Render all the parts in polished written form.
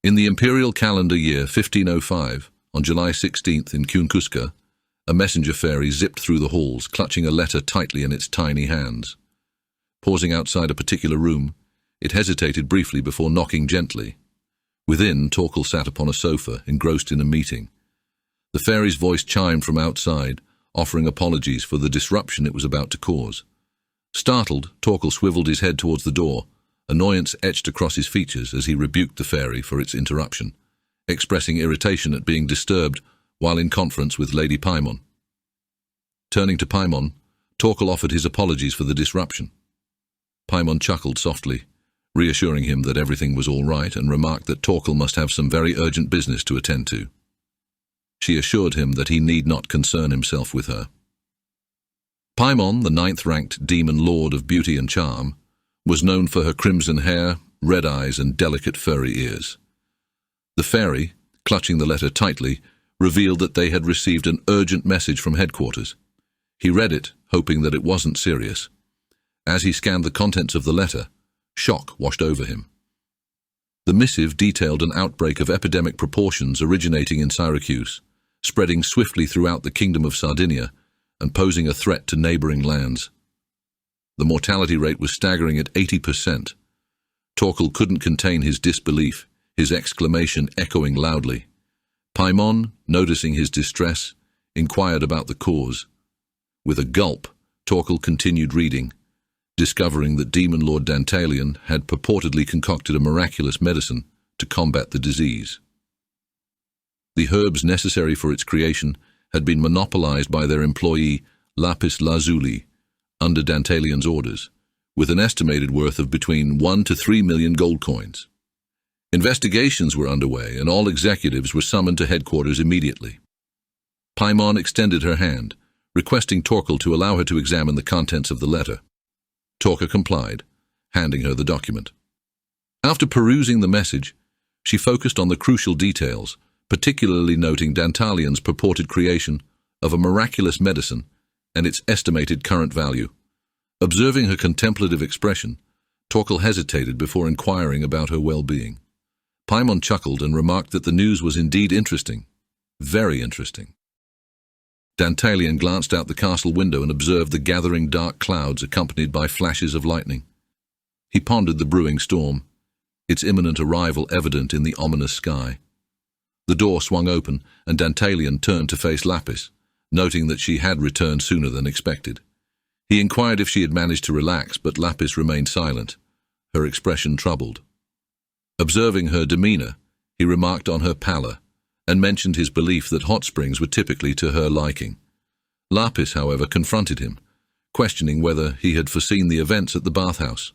In the imperial calendar year 1505, on July 16th in Kunkuska, a messenger fairy zipped through the halls, clutching a letter tightly in its tiny hands. Pausing outside a particular room, it hesitated briefly before knocking gently. Within, Torkel sat upon a sofa, engrossed in a meeting. The fairy's voice chimed from outside, offering apologies for the disruption it was about to cause. Startled, Torkel swiveled his head towards the door, annoyance etched across his features as he rebuked the fairy for its interruption, expressing irritation at being disturbed while in conference with Lady Pimon. Turning to Pimon, Torkel offered his apologies for the disruption. Pimon chuckled softly, reassuring him that everything was all right, and remarked that Torkel must have some very urgent business to attend to. She assured him that he need not concern himself with her. Pimon, the 9th-ranked demon lord of beauty and charm, was known for her crimson hair, red eyes, and delicate furry ears. The fairy, clutching the letter tightly, revealed that they had received an urgent message from headquarters. He read it, hoping that it wasn't serious. As he scanned the contents of the letter, shock washed over him. The missive detailed an outbreak of epidemic proportions originating in Syracuse, spreading swiftly throughout the Kingdom of Sardinia and posing a threat to neighboring lands. The mortality rate was staggering at 80%. Torkel couldn't contain his disbelief, his exclamation echoing loudly. Pimon, noticing his distress, inquired about the cause. With a gulp, Torkel continued reading, discovering that Demon Lord Dantalian had purportedly concocted a miraculous medicine to combat the disease. The herbs necessary for its creation had been monopolized by their employee Lapis Lazuli under Dantalian's orders, with an estimated worth of between 1 to 3 million gold coins. Investigations were underway, and all executives were summoned to headquarters immediately. Pimon extended her hand, requesting Torkel to allow her to examine the contents of the letter. Torkel complied, handing her the document. After perusing the message, she focused on the crucial details, particularly noting Dantalian's purported creation of a miraculous medicine and its estimated current value. Observing her contemplative expression, Torkel hesitated before inquiring about her well-being. Pimon chuckled and remarked that the news was indeed interesting. Very interesting. Dantalian glanced out the castle window and observed the gathering dark clouds accompanied by flashes of lightning. He pondered the brewing storm, its imminent arrival evident in the ominous sky. The door swung open, and Dantalian turned to face Lapis, noting that she had returned sooner than expected. He inquired if she had managed to relax, but Lapis remained silent, her expression troubled. Observing her demeanor, he remarked on her pallor, and mentioned his belief that hot springs were typically to her liking. Lapis, however, confronted him, questioning whether he had foreseen the events at the bathhouse.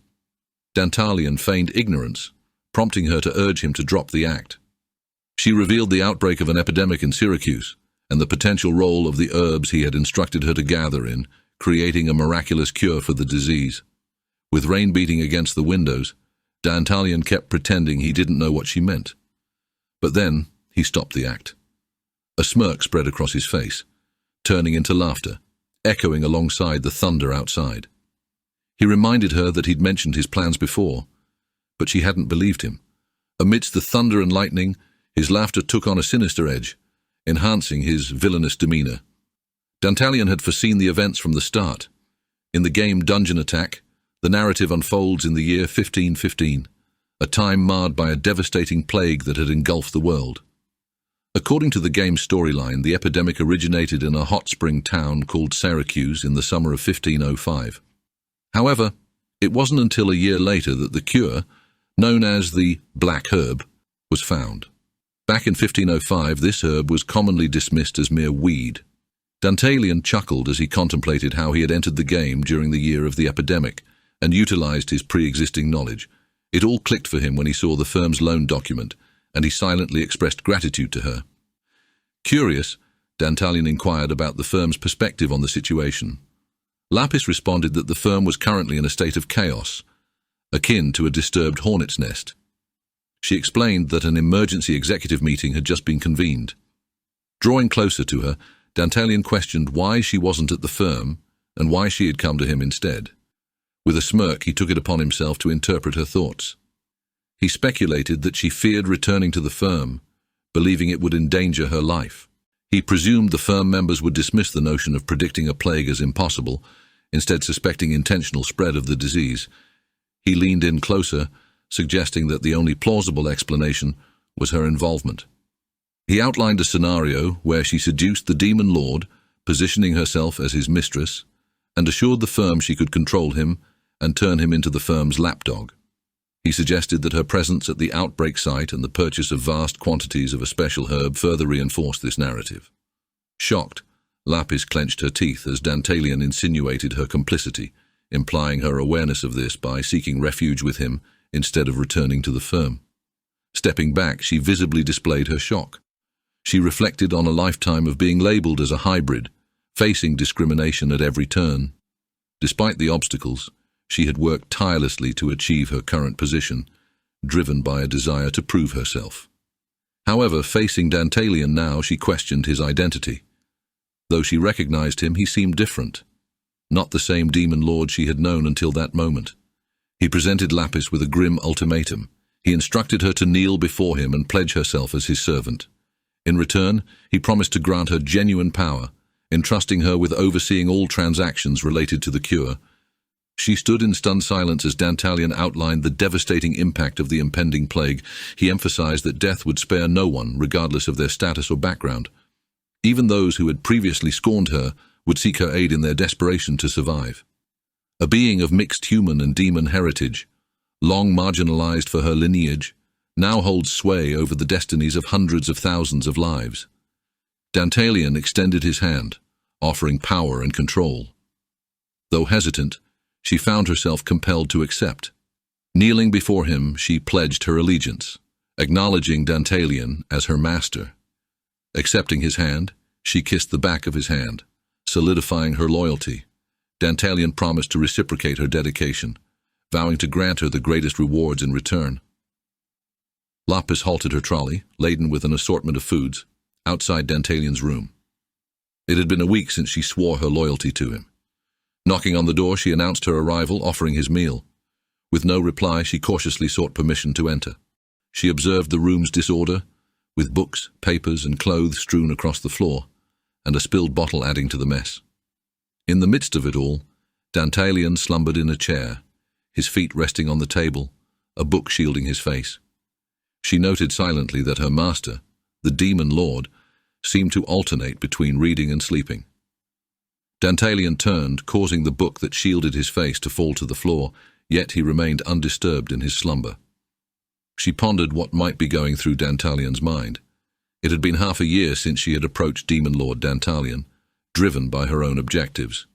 Dantalian feigned ignorance, prompting her to urge him to drop the act. She revealed the outbreak of an epidemic in Syracuse, and the potential role of the herbs he had instructed her to gather in creating a miraculous cure for the disease. With rain beating against the windows, Dantalian kept pretending he didn't know what she meant. But then he stopped the act. A smirk spread across his face, turning into laughter, echoing alongside the thunder outside. He reminded her that he'd mentioned his plans before, but she hadn't believed him. Amidst the thunder and lightning, his laughter took on a sinister edge, enhancing his villainous demeanor. Dantalian had foreseen the events from the start. In the game Dungeon Attack, the narrative unfolds in the year 1515, a time marred by a devastating plague that had engulfed the world. According to the game's storyline, the epidemic originated in a hot spring town called Syracuse in the summer of 1505. However, it wasn't until a year later that the cure, known as the Black Herb, was found. Back in 1505, this herb was commonly dismissed as mere weed. Dantalian chuckled as he contemplated how he had entered the game during the year of the epidemic and utilized his pre-existing knowledge. It all clicked for him when he saw the firm's loan document, and he silently expressed gratitude to her. Curious, Dantalian inquired about the firm's perspective on the situation. Lapis responded that the firm was currently in a state of chaos, akin to a disturbed hornet's nest. She explained that an emergency executive meeting had just been convened. Drawing closer to her, Dantalian questioned why she wasn't at the firm and why she had come to him instead. With a smirk, he took it upon himself to interpret her thoughts. He speculated that she feared returning to the firm, believing it would endanger her life. He presumed the firm members would dismiss the notion of predicting a plague as impossible, instead suspecting intentional spread of the disease. He leaned in closer, suggesting that the only plausible explanation was her involvement. He outlined a scenario where she seduced the demon lord, positioning herself as his mistress, and assured the firm she could control him and turn him into the firm's lapdog. He suggested that her presence at the outbreak site and the purchase of vast quantities of a special herb further reinforced this narrative. Shocked, Lapis clenched her teeth as Dantalian insinuated her complicity, implying her awareness of this by seeking refuge with him instead of returning to the firm. Stepping back, she visibly displayed her shock. She reflected on a lifetime of being labeled as a hybrid, facing discrimination at every turn. Despite the obstacles, she had worked tirelessly to achieve her current position, driven by a desire to prove herself. However, facing Dantalian now, she questioned his identity. Though she recognized him, he seemed different. Not the same demon lord she had known until that moment. He presented Lapis with a grim ultimatum. He instructed her to kneel before him and pledge herself as his servant. In return, he promised to grant her genuine power, entrusting her with overseeing all transactions related to the cure. She stood in stunned silence as Dantalian outlined the devastating impact of the impending plague. He emphasized that death would spare no one, regardless of their status or background. Even those who had previously scorned her would seek her aid in their desperation to survive. A being of mixed human and demon heritage, long marginalized for her lineage, now holds sway over the destinies of hundreds of thousands of lives. Dantalian extended his hand, offering power and control. Though hesitant, she found herself compelled to accept. Kneeling before him, she pledged her allegiance, acknowledging Dantalian as her master. Accepting his hand, she kissed the back of his hand, solidifying her loyalty. Dantalian promised to reciprocate her dedication, vowing to grant her the greatest rewards in return. Lapis halted her trolley, laden with an assortment of foods, outside Dantalian's room. It had been a week since she swore her loyalty to him. Knocking on the door, she announced her arrival, offering his meal. With no reply, she cautiously sought permission to enter. She observed the room's disorder, with books, papers, and clothes strewn across the floor, and a spilled bottle adding to the mess. In the midst of it all, Dantalian slumbered in a chair, his feet resting on the table, a book shielding his face. She noted silently that her master, the demon lord, seemed to alternate between reading and sleeping. Dantalian turned, causing the book that shielded his face to fall to the floor, yet he remained undisturbed in his slumber. She pondered what might be going through Dantalian's mind. It had been half a year since she had approached Demon Lord Dantalian, driven by her own objectives.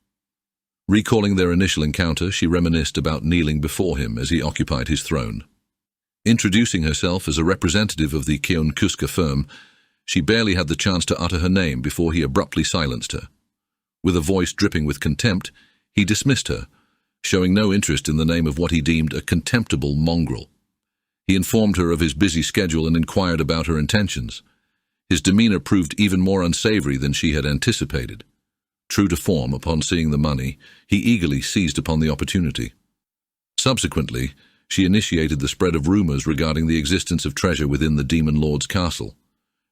Recalling their initial encounter, she reminisced about kneeling before him as he occupied his throne. Introducing herself as a representative of the Counterattack firm, she barely had the chance to utter her name before he abruptly silenced her. With a voice dripping with contempt, he dismissed her, showing no interest in the name of what he deemed a contemptible mongrel. He informed her of his busy schedule and inquired about her intentions. His demeanor proved even more unsavory than she had anticipated. True to form, upon seeing the money, he eagerly seized upon the opportunity. Subsequently, she initiated the spread of rumors regarding the existence of treasure within the Demon Lord's castle.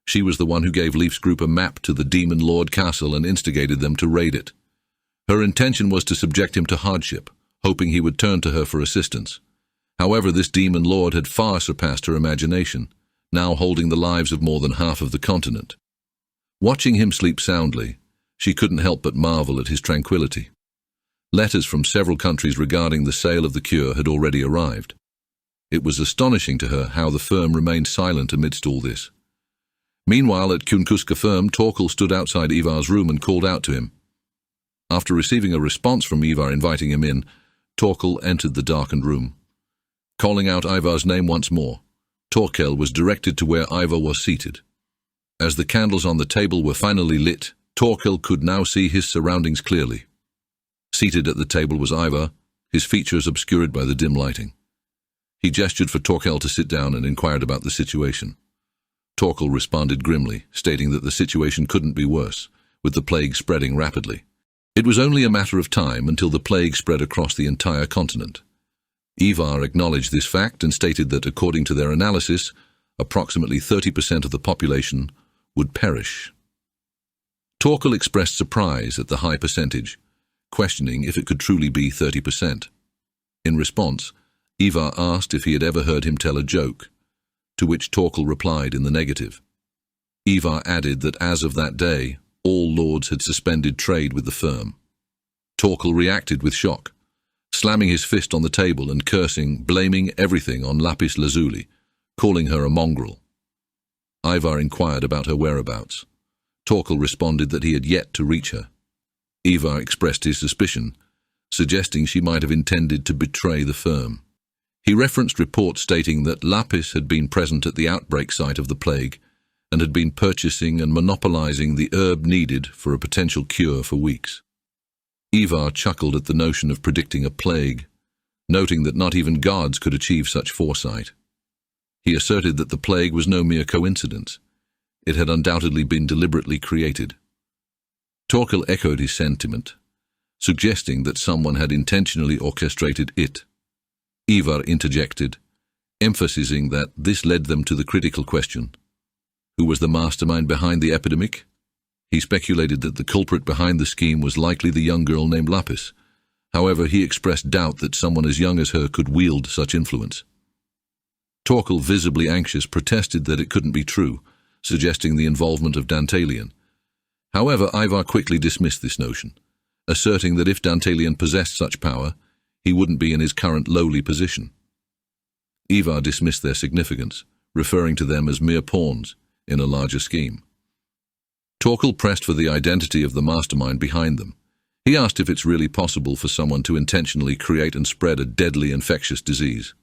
She was the one who gave Leaf's group a map to the Demon Lord castle and instigated them to raid it. Her intention was to subject him to hardship, hoping he would turn to her for assistance. However, this Demon Lord had far surpassed her imagination, now holding the lives of more than half of the continent. Watching him sleep soundly, she couldn't help but marvel at his tranquility. Letters from several countries regarding the sale of the cure had already arrived. It was astonishing to her how the firm remained silent amidst all this. Meanwhile, at Counterattack firm, Torkel stood outside Ivar's room and called out to him. After receiving a response from Ivar inviting him in, Torkel entered the darkened room. Calling out Ivar's name once more, Torkel was directed to where Ivar was seated. As the candles on the table were finally lit, Torkel could now see his surroundings clearly. Seated at the table was Ivar, his features obscured by the dim lighting. He gestured for Torkel to sit down and inquired about the situation. Torkel responded grimly, stating that the situation couldn't be worse, with the plague spreading rapidly. It was only a matter of time until the plague spread across the entire continent. Ivar acknowledged this fact and stated that according to their analysis, approximately 30% of the population would perish. Torkel expressed surprise at the high percentage, questioning if it could truly be 30%. In response, Ivar asked if he had ever heard him tell a joke, to which Torkel replied in the negative. Ivar added that as of that day, all lords had suspended trade with the firm. Torkel reacted with shock, slamming his fist on the table and cursing, blaming everything on Lapis Lazuli, calling her a mongrel. Ivar inquired about her whereabouts. Torkel responded that he had yet to reach her. Ivar expressed his suspicion, suggesting she might have intended to betray the firm. He referenced reports stating that Lapis had been present at the outbreak site of the plague and had been purchasing and monopolizing the herb needed for a potential cure for weeks. Ivar chuckled at the notion of predicting a plague, noting that not even gods could achieve such foresight. He asserted that the plague was no mere coincidence. It had undoubtedly been deliberately created. Torkel echoed his sentiment, suggesting that someone had intentionally orchestrated it. Ivar interjected, emphasizing that this led them to the critical question: who was the mastermind behind the epidemic? He speculated that the culprit behind the scheme was likely the young girl named Lapis. However, he expressed doubt that someone as young as her could wield such influence. Torkel, visibly anxious, protested that it couldn't be true, suggesting the involvement of Dantalian. However, Ivar quickly dismissed this notion, asserting that if Dantalian possessed such power, he wouldn't be in his current lowly position. Ivar dismissed their significance, referring to them as mere pawns in a larger scheme. Torkel pressed for the identity of the mastermind behind them. He asked if it's really possible for someone to intentionally create and spread a deadly infectious disease.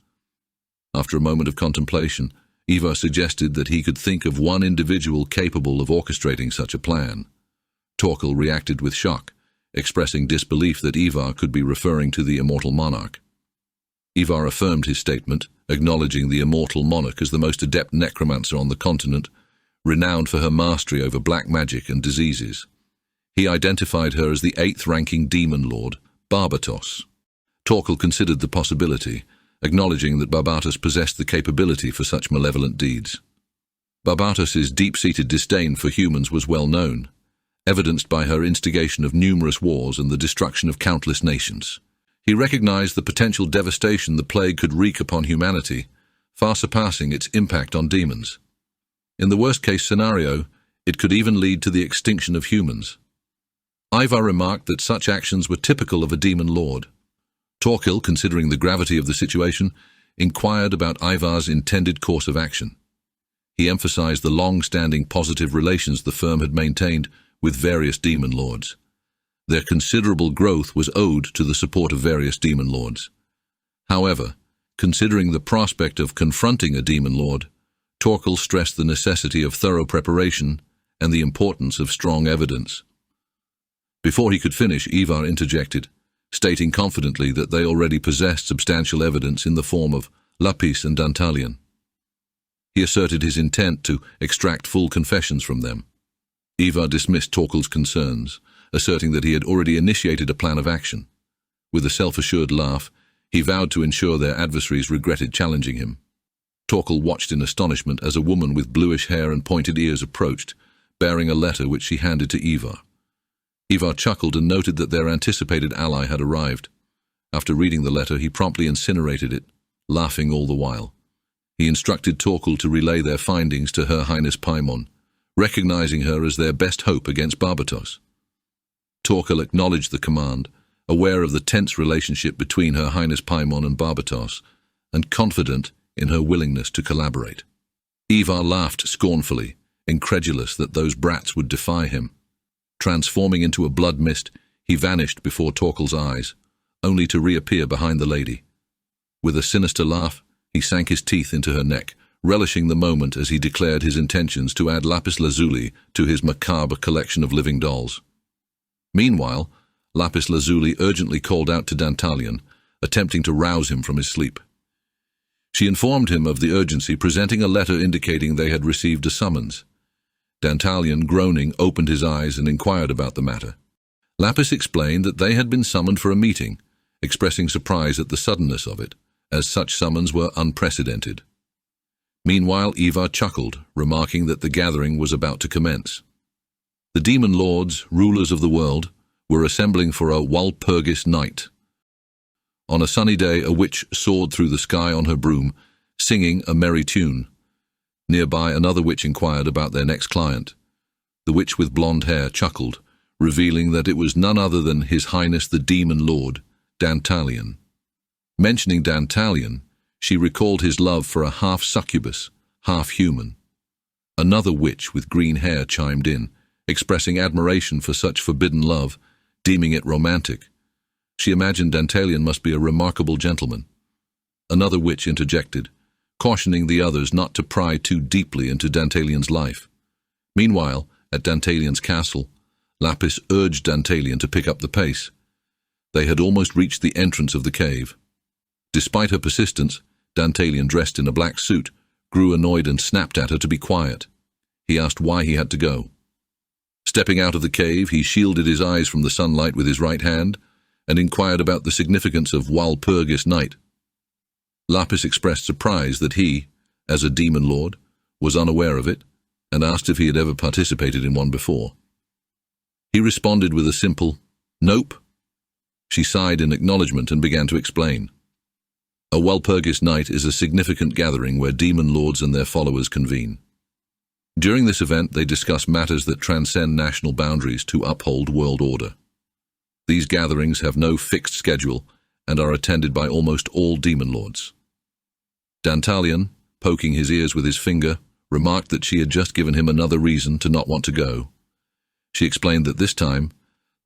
After a moment of contemplation, Ivar suggested that he could think of one individual capable of orchestrating such a plan. Torkel reacted with shock, expressing disbelief that Ivar could be referring to the immortal monarch. Ivar affirmed his statement, acknowledging the immortal monarch as the most adept necromancer on the continent, renowned for her mastery over black magic and diseases. He identified her as the 8th-ranking demon lord, Barbatos. Torkel considered the possibility, acknowledging that Barbatos possessed the capability for such malevolent deeds. Barbatos's deep-seated disdain for humans was well known, evidenced by her instigation of numerous wars and the destruction of countless nations. He recognized the potential devastation the plague could wreak upon humanity, far surpassing its impact on demons. In the worst-case scenario, it could even lead to the extinction of humans. Ivar remarked that such actions were typical of a demon lord. Torkel, considering the gravity of the situation, inquired about Ivar's intended course of action. He emphasized the long-standing positive relations the firm had maintained with various demon lords. Their considerable growth was owed to the support of various demon lords. However, considering the prospect of confronting a demon lord, Torkel stressed the necessity of thorough preparation and the importance of strong evidence. Before he could finish, Ivar interjected, stating confidently that they already possessed substantial evidence in the form of Lapis and Dantalian. He asserted his intent to extract full confessions from them. Ivar dismissed Torkel's concerns, asserting that he had already initiated a plan of action. With a self-assured laugh, he vowed to ensure their adversaries regretted challenging him. Torkel watched in astonishment as a woman with bluish hair and pointed ears approached, bearing a letter which she handed to Ivar. Ivar chuckled and noted that their anticipated ally had arrived. After reading the letter, he promptly incinerated it, laughing all the while. He instructed Torkel to relay their findings to Her Highness Pimon, recognizing her as their best hope against Barbatos. Torkel acknowledged the command, aware of the tense relationship between Her Highness Pimon and Barbatos, and confident in her willingness to collaborate. Ivar laughed scornfully, incredulous that those brats would defy him. Transforming into a blood mist, he vanished before Torkel's eyes, only to reappear behind the lady. With a sinister laugh, he sank his teeth into her neck, relishing the moment as he declared his intentions to add Lapis Lazuli to his macabre collection of living dolls. Meanwhile, Lapis Lazuli urgently called out to Dantalian, attempting to rouse him from his sleep. She informed him of the urgency, presenting a letter indicating they had received a summons. Dantalian, groaning, opened his eyes and inquired about the matter. Lapis explained that they had been summoned for a meeting, expressing surprise at the suddenness of it, as such summons were unprecedented. Meanwhile, Ivar chuckled, remarking that the gathering was about to commence. The demon lords, rulers of the world, were assembling for a Walpurgis night. On a sunny day, a witch soared through the sky on her broom, singing a merry tune. Nearby, another witch inquired about their next client. The witch with blonde hair chuckled, revealing that it was none other than His Highness the Demon Lord, Dantalian. Mentioning Dantalian, she recalled his love for a half-succubus, half-human. Another witch with green hair chimed in, expressing admiration for such forbidden love, deeming it romantic. She imagined Dantalian must be a remarkable gentleman. Another witch interjected, cautioning the others not to pry too deeply into Dantalian's life. Meanwhile, at Dantalian's castle, Lapis urged Dantalian to pick up the pace. They had almost reached the entrance of the cave. Despite her persistence, Dantalian, dressed in a black suit, grew annoyed and snapped at her to be quiet. He asked why he had to go. Stepping out of the cave, he shielded his eyes from the sunlight with his right hand and inquired about the significance of Walpurgis night. Lapis expressed surprise that he, as a demon lord, was unaware of it and asked if he had ever participated in one before. He responded with a simple, "Nope." She sighed in acknowledgement and began to explain. A Walpurgis night is a significant gathering where demon lords and their followers convene. During this event, they discuss matters that transcend national boundaries to uphold world order. These gatherings have no fixed schedule and are attended by almost all demon lords. Dantalian, poking his ears with his finger, remarked that she had just given him another reason to not want to go. She explained that this time,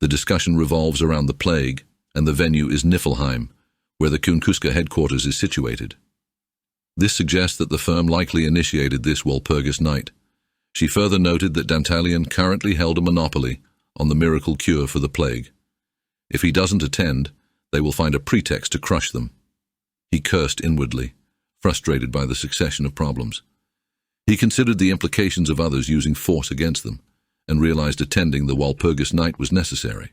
the discussion revolves around the plague, and the venue is Niflheim, where the Kunkuska headquarters is situated. This suggests that the firm likely initiated this Walpurgis night. She further noted that Dantalian currently held a monopoly on the miracle cure for the plague. If he doesn't attend, they will find a pretext to crush them. He cursed inwardly, frustrated by the succession of problems. He considered the implications of others using force against them, and realized attending the Walpurgis night was necessary.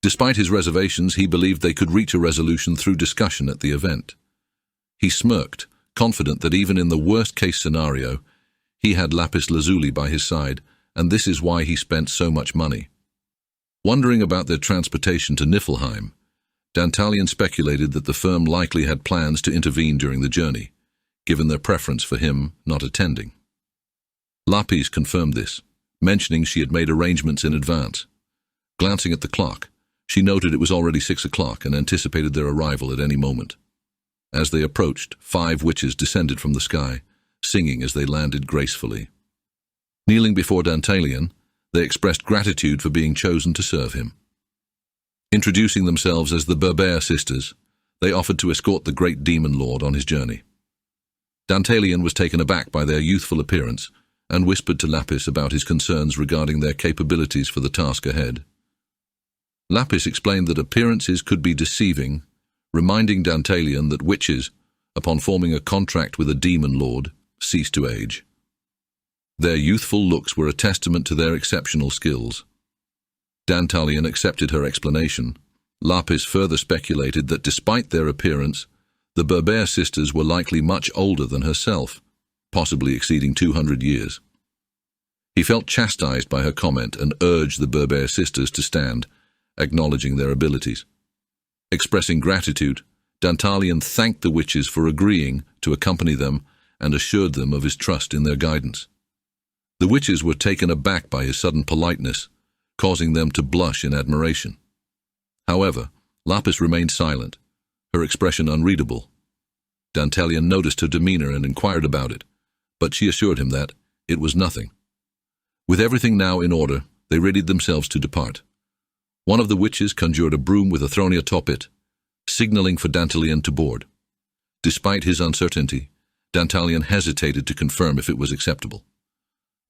Despite his reservations, he believed they could reach a resolution through discussion at the event. He smirked, confident that even in the worst-case scenario, he had Lapis Lazuli by his side, and this is why he spent so much money. Wondering about their transportation to Niflheim, Dantalian speculated that the firm likely had plans to intervene during the journey, given their preference for him not attending. Lapis confirmed this, mentioning she had made arrangements in advance. Glancing at the clock, she noted it was already 6 o'clock and anticipated their arrival at any moment. As they approached, 5 witches descended from the sky, singing as they landed gracefully. Kneeling before Dantalian, they expressed gratitude for being chosen to serve him. Introducing themselves as the Barbatos sisters, they offered to escort the great demon lord on his journey. Dantalian was taken aback by their youthful appearance and whispered to Lapis about his concerns regarding their capabilities for the task ahead. Lapis explained that appearances could be deceiving, reminding Dantalian that witches, upon forming a contract with a demon lord, cease to age. Their youthful looks were a testament to their exceptional skills. Dantalian accepted her explanation. Lapis further speculated that despite their appearance, the Barbatos sisters were likely much older than herself, possibly exceeding 200 years. He felt chastised by her comment and urged the Barbatos sisters to stand, acknowledging their abilities. Expressing gratitude, Dantalian thanked the witches for agreeing to accompany them and assured them of his trust in their guidance. The witches were taken aback by his sudden politeness, causing them to blush in admiration. However, Lapis remained silent, her expression unreadable. Dantalian noticed her demeanor and inquired about it, but she assured him that it was nothing. With everything now in order, they readied themselves to depart. One of the witches conjured a broom with a throne atop it, signaling for Dantalian to board. Despite his uncertainty, Dantalian hesitated to confirm if it was acceptable.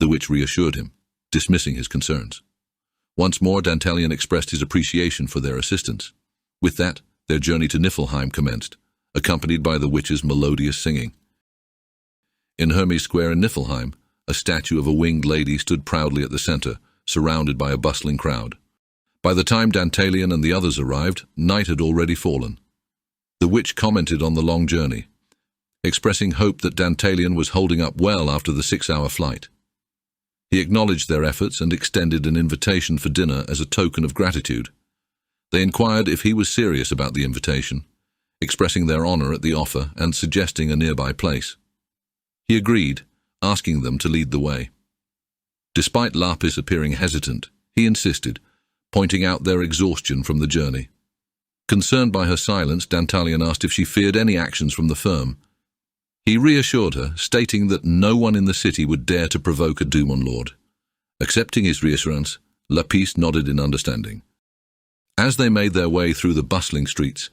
The witch reassured him, dismissing his concerns. Once more, Dantalian expressed his appreciation for their assistance. With that, their journey to Niflheim commenced, accompanied by the witches' melodious singing. In Hermes Square in Niflheim, a statue of a winged lady stood proudly at the center, surrounded by a bustling crowd. By the time Dantalian and the others arrived, night had already fallen. The witch commented on the long journey, expressing hope that Dantalian was holding up well after the 6-hour flight. He acknowledged their efforts and extended an invitation for dinner as a token of gratitude. They inquired if he was serious about the invitation, expressing their honor at the offer and suggesting a nearby place. He agreed, asking them to lead the way. Despite Lapis appearing hesitant, he insisted, pointing out their exhaustion from the journey. Concerned by her silence, Dantalian asked if she feared any actions from the firm. He reassured her, stating that no one in the city would dare to provoke a demon lord. Accepting his reassurance, Lapis nodded in understanding. As they made their way through the bustling streets,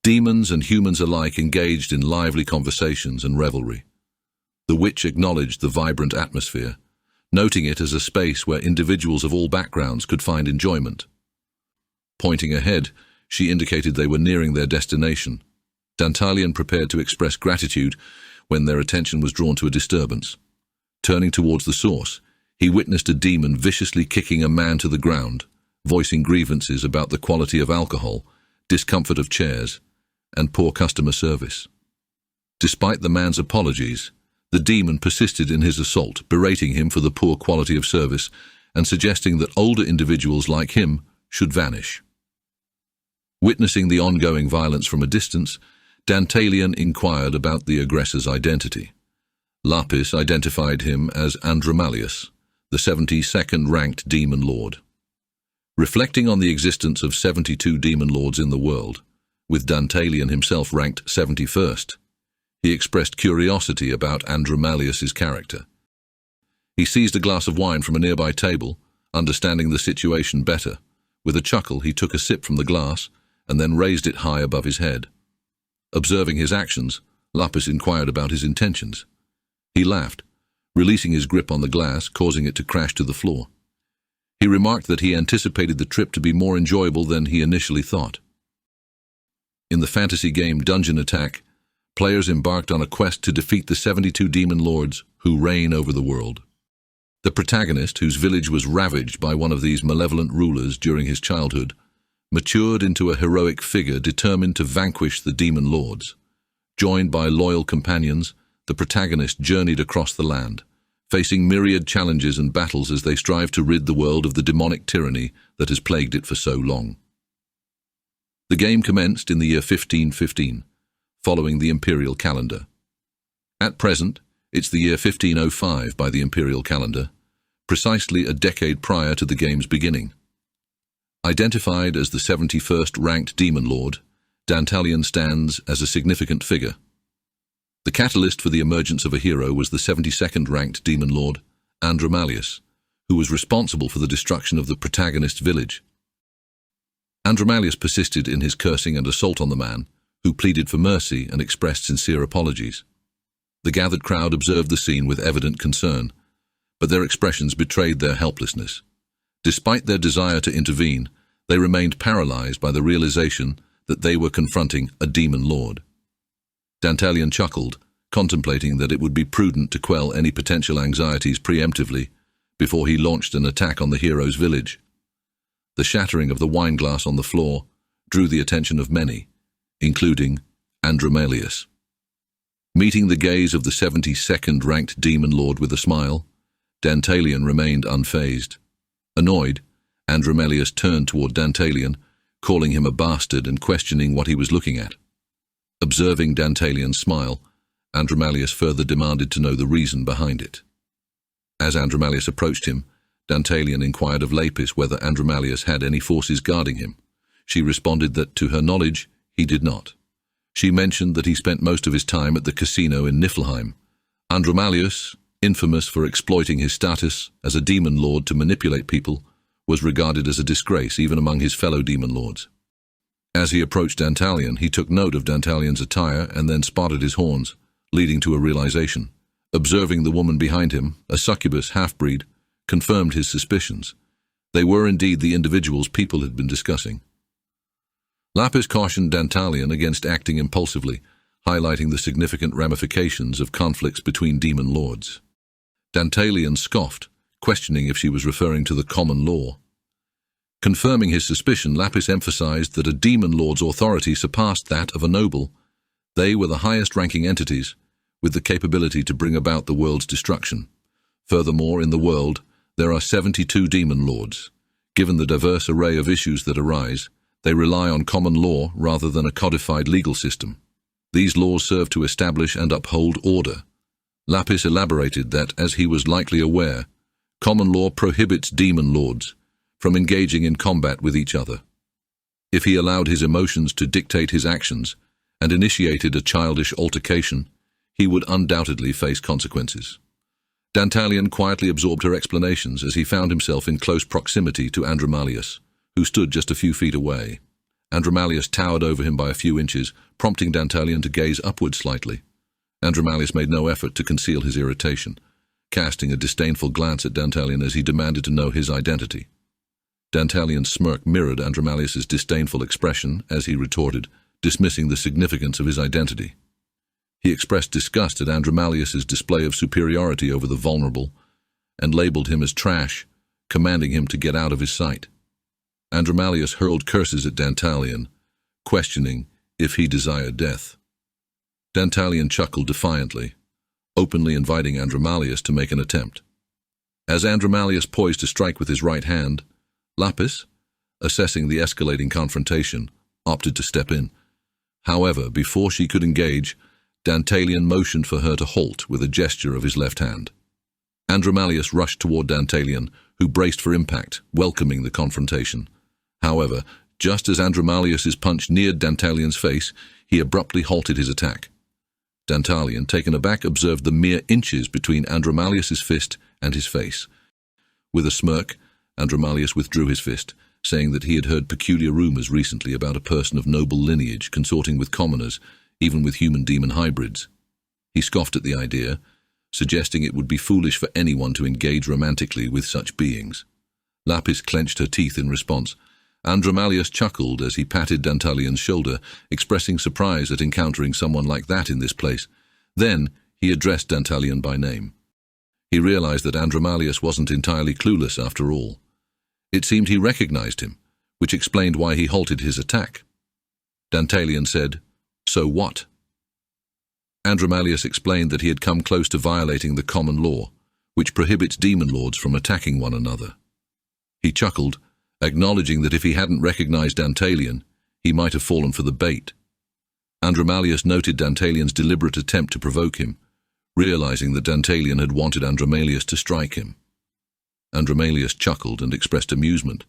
demons and humans alike engaged in lively conversations and revelry. The witch acknowledged the vibrant atmosphere, noting it as a space where individuals of all backgrounds could find enjoyment. Pointing ahead, she indicated they were nearing their destination. Dantalian prepared to express gratitude when their attention was drawn to a disturbance. Turning towards the source, he witnessed a demon viciously kicking a man to the ground, voicing grievances about the quality of alcohol, discomfort of chairs, and poor customer service. Despite the man's apologies, the demon persisted in his assault, berating him for the poor quality of service and suggesting that older individuals like him should vanish. Witnessing the ongoing violence from a distance, Dantalian inquired about the aggressor's identity. Lapis identified him as Andromalius, the 72nd ranked demon lord. Reflecting on the existence of 72 demon lords in the world, with Dantalian himself ranked 71st, he expressed curiosity about Andromalius's character. He seized a glass of wine from a nearby table, understanding the situation better. With a chuckle, he took a sip from the glass and then raised it high above his head. Observing his actions, Lapis inquired about his intentions. He laughed, releasing his grip on the glass, causing it to crash to the floor. He remarked that he anticipated the trip to be more enjoyable than he initially thought. In the fantasy game Dungeon Attack, players embarked on a quest to defeat the 72 demon lords who reign over the world. The protagonist, whose village was ravaged by one of these malevolent rulers during his childhood, matured into a heroic figure determined to vanquish the demon lords. Joined by loyal companions, the protagonist journeyed across the land, facing myriad challenges and battles as they strive to rid the world of the demonic tyranny that has plagued it for so long. The game commenced in the year 1515, following the imperial calendar. At present, it's the year 1505 by the imperial calendar, precisely a decade prior to the game's beginning. Identified as the 71st ranked demon lord, Dantalian stands as a significant figure. The catalyst for the emergence of a hero was the 72nd ranked demon lord, Andromalius, who was responsible for the destruction of the protagonist's village. Andromalius persisted in his cursing and assault on the man, who pleaded for mercy and expressed sincere apologies. The gathered crowd observed the scene with evident concern, but their expressions betrayed their helplessness. Despite their desire to intervene, they remained paralyzed by the realization that they were confronting a demon lord. Dantalian chuckled, contemplating that it would be prudent to quell any potential anxieties preemptively before he launched an attack on the hero's village. The shattering of the wine glass on the floor drew the attention of many, including Andromalius. Meeting the gaze of the 72nd ranked demon lord with a smile, Dantalian remained unfazed. Annoyed, Andromalius turned toward Dantalian, calling him a bastard and questioning what he was looking at. Observing Dantalian's smile, Andromalius further demanded to know the reason behind it. As Andromalius approached him, Dantalian inquired of Lapis whether Andromalius had any forces guarding him. She responded that, to her knowledge, he did not. She mentioned that he spent most of his time at the casino in Niflheim. Andromalius, infamous for exploiting his status as a demon lord to manipulate people, was regarded as a disgrace even among his fellow demon lords. As he approached Dantalian, he took note of Dantalian's attire and then spotted his horns, leading to a realization. Observing the woman behind him, a succubus half-breed, confirmed his suspicions. They were indeed the individuals people had been discussing. Lapis cautioned Dantalian against acting impulsively, highlighting the significant ramifications of conflicts between demon lords. Dantalian scoffed, questioning if she was referring to the common law. Confirming his suspicion, Lapis emphasized that a demon lord's authority surpassed that of a noble. They were the highest-ranking entities, with the capability to bring about the world's destruction. Furthermore, in the world, there are 72 demon lords. Given the diverse array of issues that arise, they rely on common law rather than a codified legal system. These laws serve to establish and uphold order. Lapis elaborated that, as he was likely aware, common law prohibits demon lords from engaging in combat with each other. If he allowed his emotions to dictate his actions and initiated a childish altercation, he would undoubtedly face consequences. Dantalian quietly absorbed her explanations as he found himself in close proximity to Andromalius, who stood just a few feet away. Andromalius towered over him by a few inches, prompting Dantalian to gaze upward slightly. Andromalius made no effort to conceal his irritation, casting a disdainful glance at Dantalian as he demanded to know his identity. Dantalian's smirk mirrored Andromalius's disdainful expression as he retorted, dismissing the significance of his identity. He expressed disgust at Andromalius's display of superiority over the vulnerable and labeled him as trash, commanding him to get out of his sight. Andromalius hurled curses at Dantalian, questioning if he desired death. Dantalian chuckled defiantly, openly inviting Andromalius to make an attempt. As Andromalius poised to strike with his right hand, Lapis, assessing the escalating confrontation, opted to step in. However, before she could engage, Dantalian motioned for her to halt with a gesture of his left hand. Andromalius rushed toward Dantalian, who braced for impact, welcoming the confrontation. However, just as Andromalius's punch neared Dantalian's face, he abruptly halted his attack. Dantalian, taken aback, observed the mere inches between Andromalius's fist and his face. With a smirk, Andromalius withdrew his fist, saying that he had heard peculiar rumors recently about a person of noble lineage consorting with commoners, even with human-demon hybrids. He scoffed at the idea, suggesting it would be foolish for anyone to engage romantically with such beings. Lapis clenched her teeth in response. Andromalius chuckled as he patted Dantalian's shoulder, expressing surprise at encountering someone like that in this place. Then he addressed Dantalian by name. He realized that Andromalius wasn't entirely clueless after all. It seemed he recognized him, which explained why he halted his attack. Dantalian said, "So what?" Andromalius explained that he had come close to violating the common law, which prohibits demon lords from attacking one another. He chuckled, acknowledging that if he hadn't recognized Dantalian, he might have fallen for the bait. Andromalius noted Dantalian's deliberate attempt to provoke him, realizing that Dantalian had wanted Andromalius to strike him. Andromalius chuckled and expressed amusement,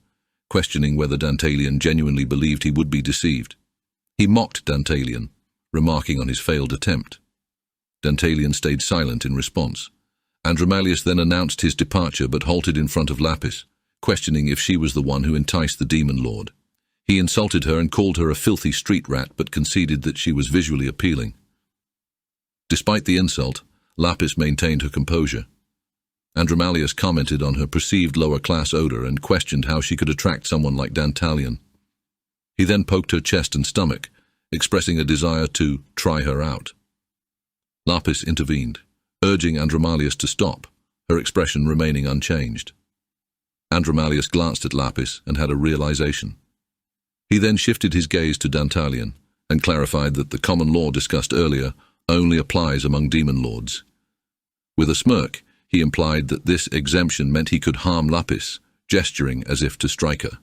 questioning whether Dantalian genuinely believed he would be deceived. He mocked Dantalian, remarking on his failed attempt. Dantalian stayed silent in response. Andromalius then announced his departure but halted in front of Lapis, questioning if she was the one who enticed the demon lord. He insulted her and called her a filthy street rat but conceded that she was visually appealing. Despite the insult, Lapis maintained her composure. Andromalius commented on her perceived lower-class odor and questioned how she could attract someone like Dantalian. He then poked her chest and stomach, expressing a desire to try her out. Lapis intervened, urging Andromalius to stop, her expression remaining unchanged. Andromalius glanced at Lapis and had a realization. He then shifted his gaze to Dantalian and clarified that the common law discussed earlier only applies among demon lords. With a smirk, he implied that this exemption meant he could harm Lapis, gesturing as if to strike her.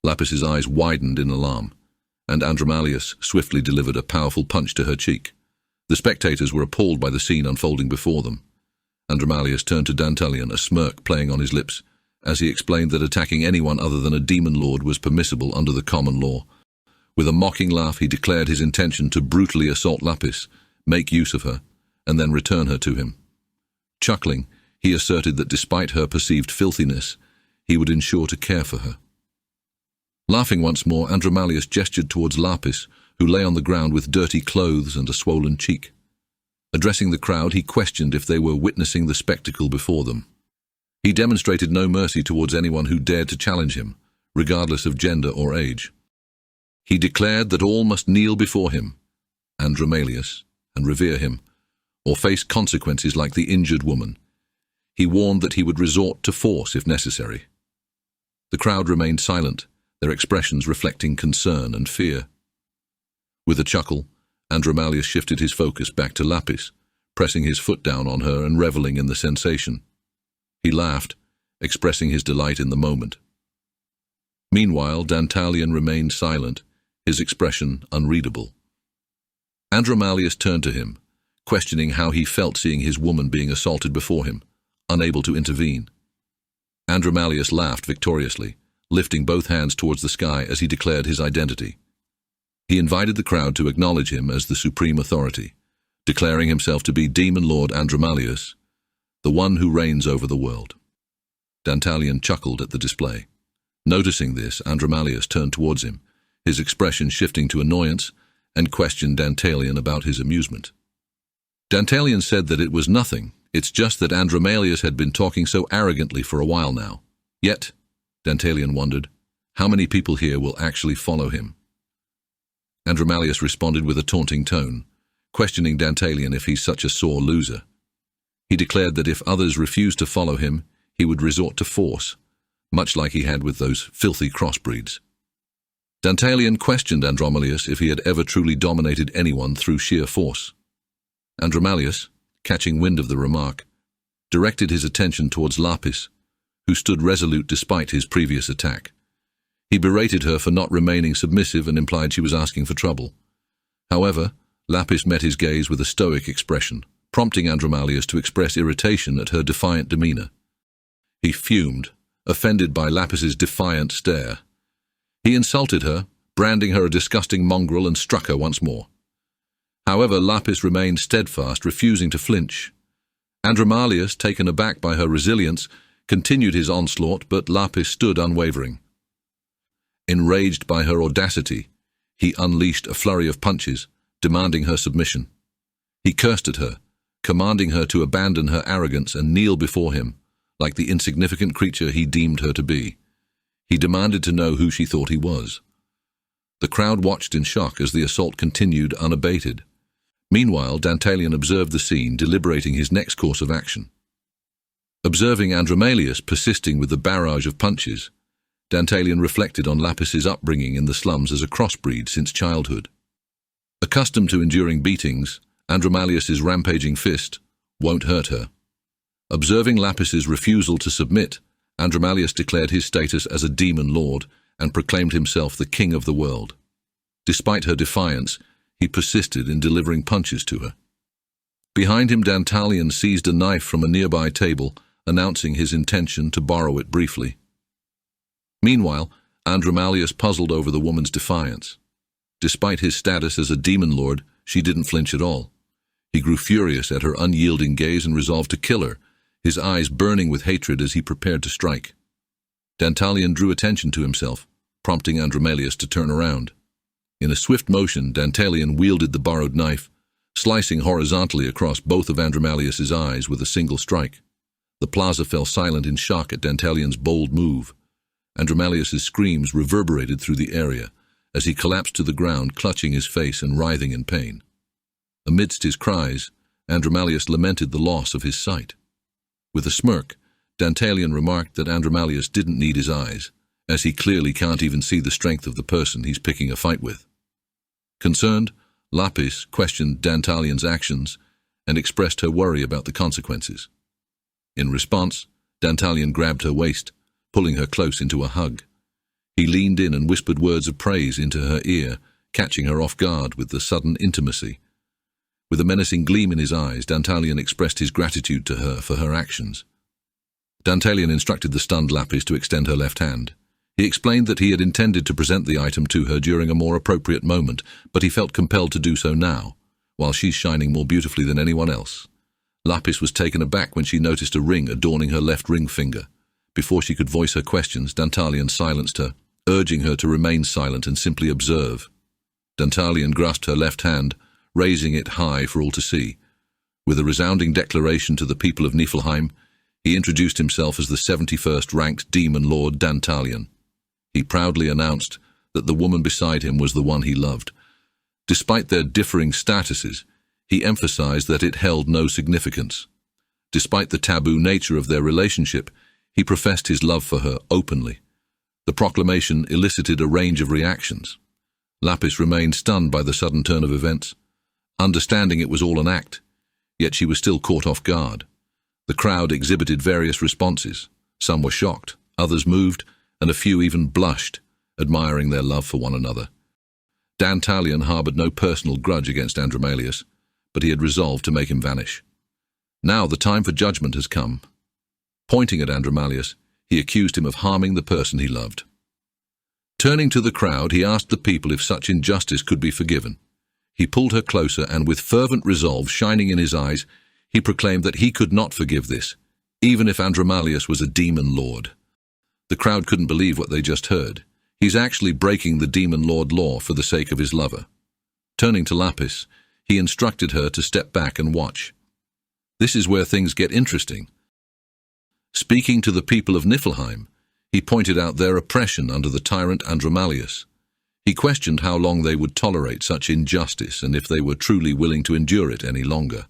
Lapis's eyes widened in alarm, and Andromalius swiftly delivered a powerful punch to her cheek. The spectators were appalled by the scene unfolding before them. Andromalius turned to Dantalian, a smirk playing on his lips, as he explained that attacking anyone other than a demon lord was permissible under the common law. With a mocking laugh, he declared his intention to brutally assault Lapis, make use of her, and then return her to him. Chuckling, he asserted that despite her perceived filthiness, he would ensure to care for her. Laughing once more, Andromalius gestured towards Lapis, who lay on the ground with dirty clothes and a swollen cheek. Addressing the crowd, he questioned if they were witnessing the spectacle before them. He demonstrated no mercy towards anyone who dared to challenge him, regardless of gender or age. He declared that all must kneel before him, Andromalius, and revere him, or face consequences like the injured woman. He warned that he would resort to force if necessary. The crowd remained silent, their expressions reflecting concern and fear. With a chuckle, Andromalius shifted his focus back to Lapis, pressing his foot down on her and reveling in the sensation. He laughed, expressing his delight in the moment. Meanwhile, Dantalian remained silent, his expression unreadable. Andromalius turned to him, questioning how he felt seeing his woman being assaulted before him, unable to intervene. Andromalius laughed victoriously, lifting both hands towards the sky as he declared his identity. He invited the crowd to acknowledge him as the supreme authority, declaring himself to be Demon Lord Andromalius, the one who reigns over the world. Dantalian chuckled at the display. Noticing this, Andromalius turned towards him, his expression shifting to annoyance, and questioned Dantalian about his amusement. Dantalian said that it was nothing, it's just that Andromalius had been talking so arrogantly for a while now. Yet, Dantalian wondered, how many people here will actually follow him? Andromalius responded with a taunting tone, questioning Dantalian if he's such a sore loser. He declared that if others refused to follow him, he would resort to force, much like he had with those filthy crossbreeds. Dantalian questioned Andromalius if he had ever truly dominated anyone through sheer force. Andromalius, catching wind of the remark, directed his attention towards Lapis, who stood resolute despite his previous attack. He berated her for not remaining submissive and implied she was asking for trouble. However, Lapis met his gaze with a stoic expression, prompting Andromalius to express irritation at her defiant demeanor. He fumed, offended by Lapis's defiant stare. He insulted her, branding her a disgusting mongrel, and struck her once more. However, Lapis remained steadfast, refusing to flinch. Andromalius, taken aback by her resilience, continued his onslaught, but Lapis stood unwavering. Enraged by her audacity, he unleashed a flurry of punches, demanding her submission. He cursed at her, commanding her to abandon her arrogance and kneel before him, like the insignificant creature he deemed her to be. He demanded to know who she thought he was. The crowd watched in shock as the assault continued unabated. Meanwhile, Dantalian observed the scene, deliberating his next course of action. Observing Andromalius persisting with the barrage of punches, Dantalian reflected on Lapis's upbringing in the slums as a crossbreed since childhood. Accustomed to enduring beatings, Andromalius's rampaging fist won't hurt her. Observing Lapis's refusal to submit, Andromalius declared his status as a demon lord and proclaimed himself the king of the world. Despite her defiance, he persisted in delivering punches to her. Behind him, Dantalian seized a knife from a nearby table, announcing his intention to borrow it briefly. Meanwhile, Andromalius puzzled over the woman's defiance. Despite his status as a demon lord, she didn't flinch at all. He grew furious at her unyielding gaze and resolved to kill her, his eyes burning with hatred as he prepared to strike. Dantalian drew attention to himself, prompting Andromalius to turn around. In a swift motion, Dantalian wielded the borrowed knife, slicing horizontally across both of Andromalius's eyes with a single strike. The plaza fell silent in shock at Dantalian's bold move. Andromalius's screams reverberated through the area as he collapsed to the ground, clutching his face and writhing in pain. Amidst his cries, Andromalius lamented the loss of his sight. With a smirk, Dantalian remarked that Andromalius didn't need his eyes, as he clearly can't even see the strength of the person he's picking a fight with. Concerned, Lapis questioned Dantalian's actions and expressed her worry about the consequences. In response, Dantalian grabbed her waist, pulling her close into a hug. He leaned in and whispered words of praise into her ear, catching her off guard with the sudden intimacy. With a menacing gleam in his eyes, Dantalian expressed his gratitude to her for her actions. Dantalian instructed the stunned Lapis to extend her left hand. He explained that he had intended to present the item to her during a more appropriate moment, but he felt compelled to do so now, while she's shining more beautifully than anyone else. Lapis was taken aback when she noticed a ring adorning her left ring finger. Before she could voice her questions, Dantalian silenced her, urging her to remain silent and simply observe. Dantalian grasped her left hand, raising it high for all to see. With a resounding declaration to the people of Niflheim, he introduced himself as the 71st ranked demon lord Dantalian. He proudly announced that the woman beside him was the one he loved. Despite their differing statuses, he emphasized that it held no significance. Despite the taboo nature of their relationship, he professed his love for her openly. The proclamation elicited a range of reactions. Lapis remained stunned by the sudden turn of events, understanding it was all an act, yet she was still caught off guard. The crowd exhibited various responses. Some were shocked, others moved, and a few even blushed, admiring their love for one another. Dantalian harbored no personal grudge against Andromalius, but he had resolved to make him vanish. Now the time for judgment has come. Pointing at Andromalius, he accused him of harming the person he loved. Turning to the crowd, he asked the people if such injustice could be forgiven. He pulled her closer, and with fervent resolve shining in his eyes, he proclaimed that he could not forgive this, even if Andromalius was a demon lord. The crowd couldn't believe what they just heard. He's actually breaking the demon lord law for the sake of his lover. Turning to Lapis, he instructed her to step back and watch. This is where things get interesting. Speaking to the people of Niflheim, he pointed out their oppression under the tyrant Andromalius. He questioned how long they would tolerate such injustice and if they were truly willing to endure it any longer.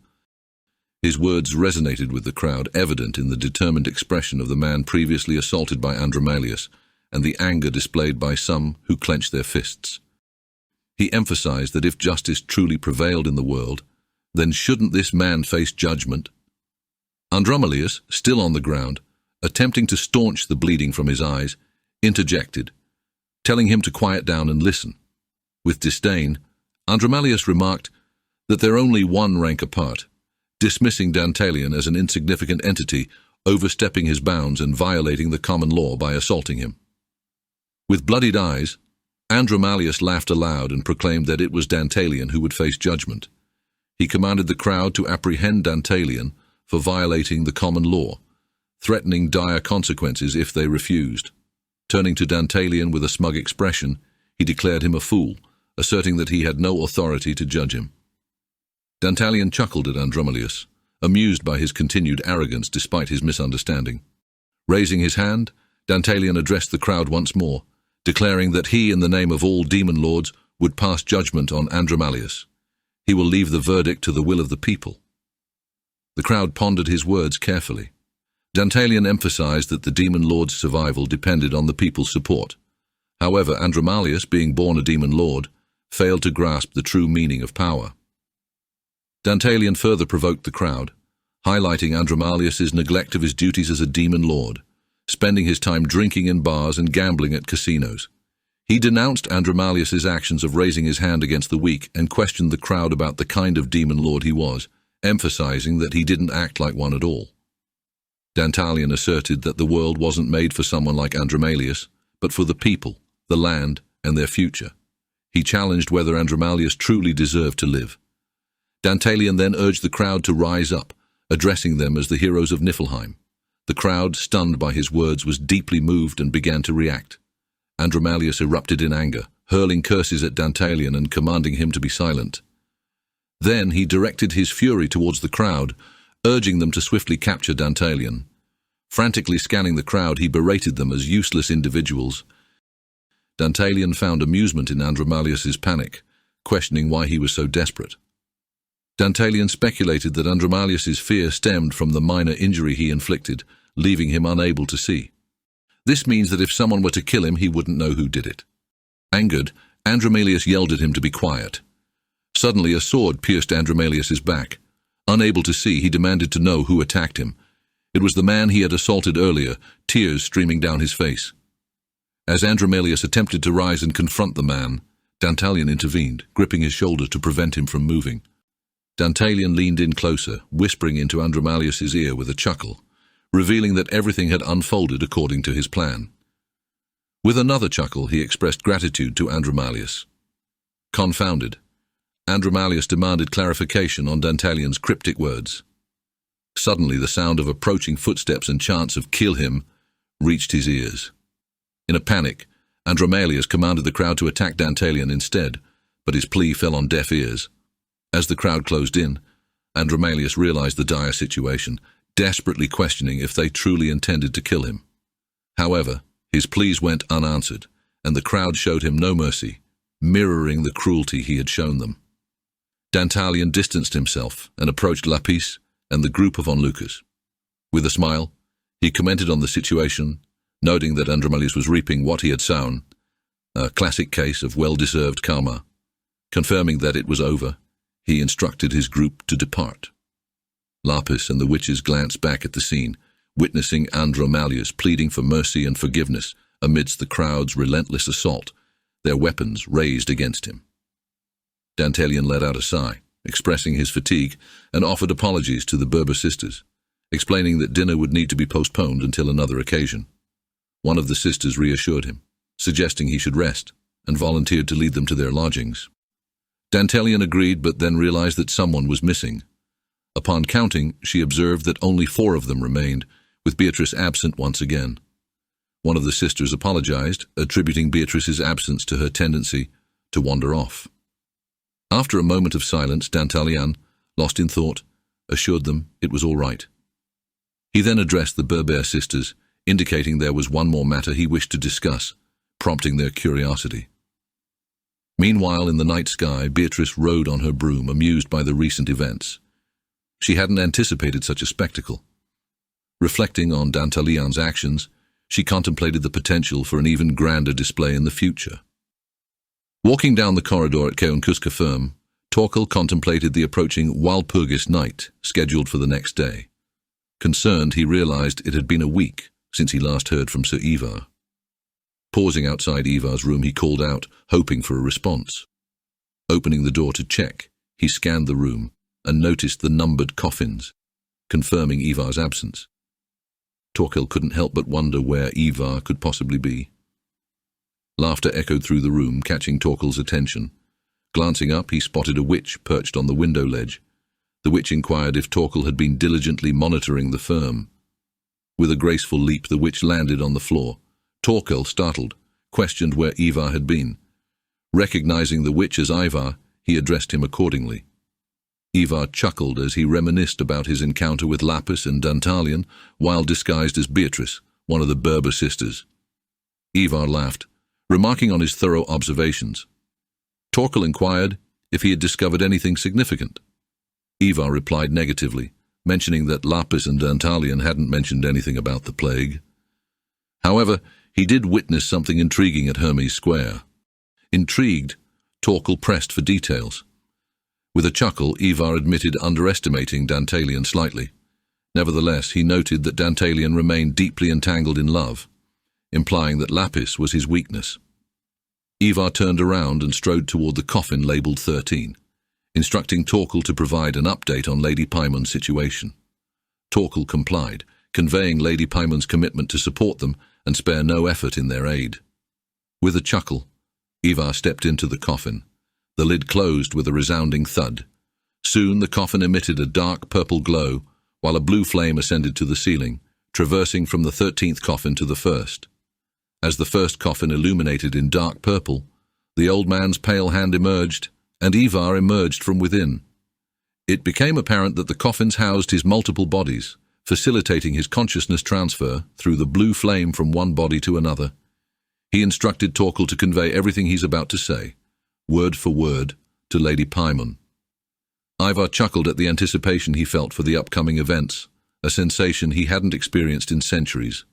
His words resonated with the crowd, evident in the determined expression of the man previously assaulted by Andromalius and the anger displayed by some who clenched their fists. He emphasized that if justice truly prevailed in the world, then shouldn't this man face judgment? Andromalius, still on the ground, attempting to staunch the bleeding from his eyes, interjected, telling him to quiet down and listen. With disdain, Andromalius remarked that they're only one rank apart, dismissing Dantalian as an insignificant entity, overstepping his bounds and violating the common law by assaulting him. With bloodied eyes, Andromalius laughed aloud and proclaimed that it was Dantalian who would face judgment. He commanded the crowd to apprehend Dantalian for violating the common law, threatening dire consequences if they refused. Turning to Dantalian with a smug expression, he declared him a fool, asserting that he had no authority to judge him. Dantalian chuckled at Andromalius, amused by his continued arrogance despite his misunderstanding. Raising his hand, Dantalian addressed the crowd once more, declaring that he, in the name of all demon lords, would pass judgment on Andromalius. He will leave the verdict to the will of the people. The crowd pondered his words carefully. Dantalian emphasized that the demon lord's survival depended on the people's support. However, Andromalius, being born a demon lord, failed to grasp the true meaning of power. Dantalian further provoked the crowd, highlighting Andromalius's neglect of his duties as a demon lord, spending his time drinking in bars and gambling at casinos. He denounced Andromalius's actions of raising his hand against the weak and questioned the crowd about the kind of demon lord he was, emphasizing that he didn't act like one at all. Dantalian asserted that the world wasn't made for someone like Andromalius, but for the people, the land, and their future. He challenged whether Andromalius truly deserved to live. Dantalian then urged the crowd to rise up, addressing them as the heroes of Niflheim. The crowd, stunned by his words, was deeply moved and began to react. Andromalius erupted in anger, hurling curses at Dantalian and commanding him to be silent. Then he directed his fury towards the crowd, urging them to swiftly capture Dantalian. Frantically scanning the crowd, he berated them as useless individuals. Dantalian found amusement in Andromalius's panic, questioning why he was so desperate. Dantalian speculated that Andromalius's fear stemmed from the minor injury he inflicted, leaving him unable to see. This means that if someone were to kill him, he wouldn't know who did it. Angered, Andromalius yelled at him to be quiet. Suddenly, a sword pierced Andromalius's back. Unable to see, he demanded to know who attacked him. It was the man he had assaulted earlier, tears streaming down his face. As Andromalius attempted to rise and confront the man, Dantalian intervened, gripping his shoulder to prevent him from moving. Dantalian leaned in closer, whispering into Andromalius's ear with a chuckle, revealing that everything had unfolded according to his plan. With another chuckle, he expressed gratitude to Andromalius. Confounded, Andromalius demanded clarification on Dantalian's cryptic words. Suddenly, the sound of approaching footsteps and chants of "kill him" reached his ears. In a panic, Andromalius commanded the crowd to attack Dantalian instead, but his plea fell on deaf ears. As the crowd closed in, Andromalius realized the dire situation, desperately questioning if they truly intended to kill him. However, his pleas went unanswered, and the crowd showed him no mercy, mirroring the cruelty he had shown them. Dantalian distanced himself and approached Lapis and the group of onlookers. With a smile, he commented on the situation, noting that Andromalius was reaping what he had sown, a classic case of well-deserved karma. Confirming that it was over, he instructed his group to depart. Lapis and the witches glanced back at the scene, witnessing Andromalius pleading for mercy and forgiveness amidst the crowd's relentless assault, their weapons raised against him. Dantalian let out a sigh, expressing his fatigue, and offered apologies to the Berber sisters, explaining that dinner would need to be postponed until another occasion. One of the sisters reassured him, suggesting he should rest, and volunteered to lead them to their lodgings. Dantalian agreed, but then realized that someone was missing. Upon counting, she observed that only 4 of them remained, with Beatrice absent once again. One of the sisters apologized, attributing Beatrice's absence to her tendency to wander off. After a moment of silence, Dantalian, lost in thought, assured them it was all right. He then addressed the Berber sisters, indicating there was one more matter he wished to discuss, prompting their curiosity. Meanwhile, in the night sky, Beatrice rode on her broom, amused by the recent events. She hadn't anticipated such a spectacle. Reflecting on Dantalian's actions, she contemplated the potential for an even grander display in the future. Walking down the corridor at Counterattack firm, Torkel contemplated the approaching Walpurgis night, scheduled for the next day. Concerned, he realized it had been a week since he last heard from Sir Ivar. Pausing outside Ivar's room, he called out, hoping for a response. Opening the door to check, he scanned the room and noticed the numbered coffins, confirming Ivar's absence. Torkel couldn't help but wonder where Ivar could possibly be. Laughter echoed through the room, catching Torkel's attention. Glancing up, he spotted a witch perched on the window ledge. The witch inquired if Torkel had been diligently monitoring the firm. With a graceful leap, the witch landed on the floor. Torkel, startled, questioned where Ivar had been. Recognizing the witch as Ivar, he addressed him accordingly. Ivar chuckled as he reminisced about his encounter with Lapis and Dantalian while disguised as Beatrice, one of the Berber sisters. Ivar laughed, remarking on his thorough observations. Torkel inquired if he had discovered anything significant. Ivar replied negatively, mentioning that Lapis and Dantalian hadn't mentioned anything about the plague. However, he did witness something intriguing at Hermes Square. Intrigued, Torkel pressed for details. With a chuckle, Ivar admitted underestimating Dantalian slightly. Nevertheless, he noted that Dantalian remained deeply entangled in love, implying that Lapis was his weakness. Ivar turned around and strode toward the coffin labeled 13, instructing Torkel to provide an update on Lady Pimon's situation. Torkel complied, conveying Lady Pimon's commitment to support them and spare no effort in their aid. With a chuckle, Ivar stepped into the coffin. The lid closed with a resounding thud. Soon the coffin emitted a dark purple glow, while a blue flame ascended to the ceiling, traversing from the 13th coffin to the first. As the first coffin illuminated in dark purple, the old man's pale hand emerged, and Ivar emerged from within. It became apparent that the coffins housed his multiple bodies, facilitating his consciousness transfer through the blue flame from one body to another. He instructed Torkel to convey everything he's about to say, word for word, to Lady Pimon. Ivar chuckled at the anticipation he felt for the upcoming events, a sensation he hadn't experienced in centuries.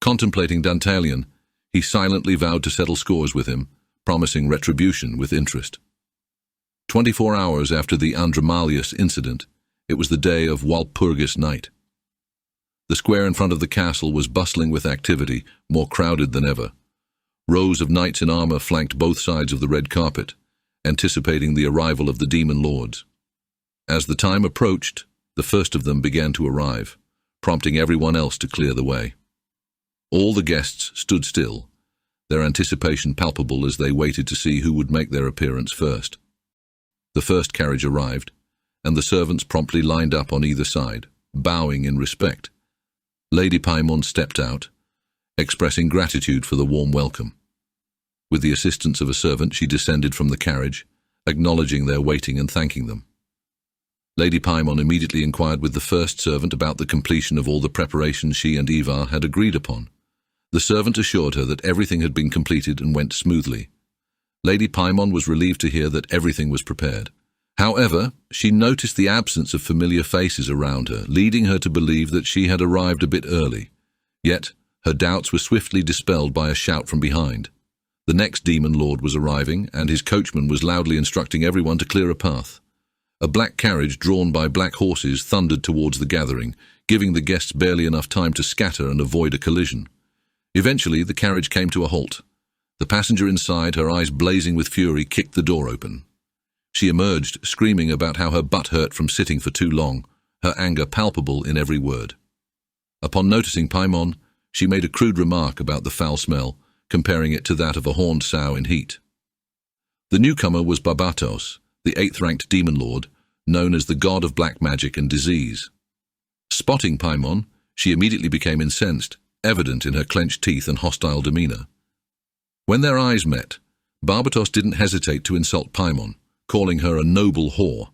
Contemplating Dantalian, he silently vowed to settle scores with him, promising retribution with interest. 24 hours after the Andromalius incident, it was the day of Walpurgis night. The square in front of the castle was bustling with activity, more crowded than ever. Rows of knights in armor flanked both sides of the red carpet, anticipating the arrival of the demon lords. As the time approached, the first of them began to arrive, prompting everyone else to clear the way. All the guests stood still, their anticipation palpable as they waited to see who would make their appearance first. The first carriage arrived, and the servants promptly lined up on either side, bowing in respect. Lady Pimon stepped out, expressing gratitude for the warm welcome. With the assistance of a servant, she descended from the carriage, acknowledging their waiting and thanking them. Lady Pimon immediately inquired with the first servant about the completion of all the preparations she and Ivar had agreed upon. The servant assured her that everything had been completed and went smoothly. Lady Pimon was relieved to hear that everything was prepared. However, she noticed the absence of familiar faces around her, leading her to believe that she had arrived a bit early. Yet, Her doubts were swiftly dispelled by a shout from behind. The next demon lord was arriving, and his coachman was loudly instructing everyone to clear a path. A black carriage drawn by black horses thundered towards the gathering, giving the guests barely enough time to scatter and avoid a collision. Eventually, the carriage came to a halt. The passenger inside, her eyes blazing with fury, kicked the door open. She emerged, screaming about how her butt hurt from sitting for too long, her anger palpable in every word. Upon noticing Pimon, she made a crude remark about the foul smell, comparing it to that of a horned sow in heat. The newcomer was Barbatos, the 8th-ranked demon lord, known as the god of black magic and disease. Spotting Pimon, she immediately became incensed, evident in her clenched teeth and hostile demeanor. When their eyes met, Barbatos didn't hesitate to insult Pimon, calling her a noble whore.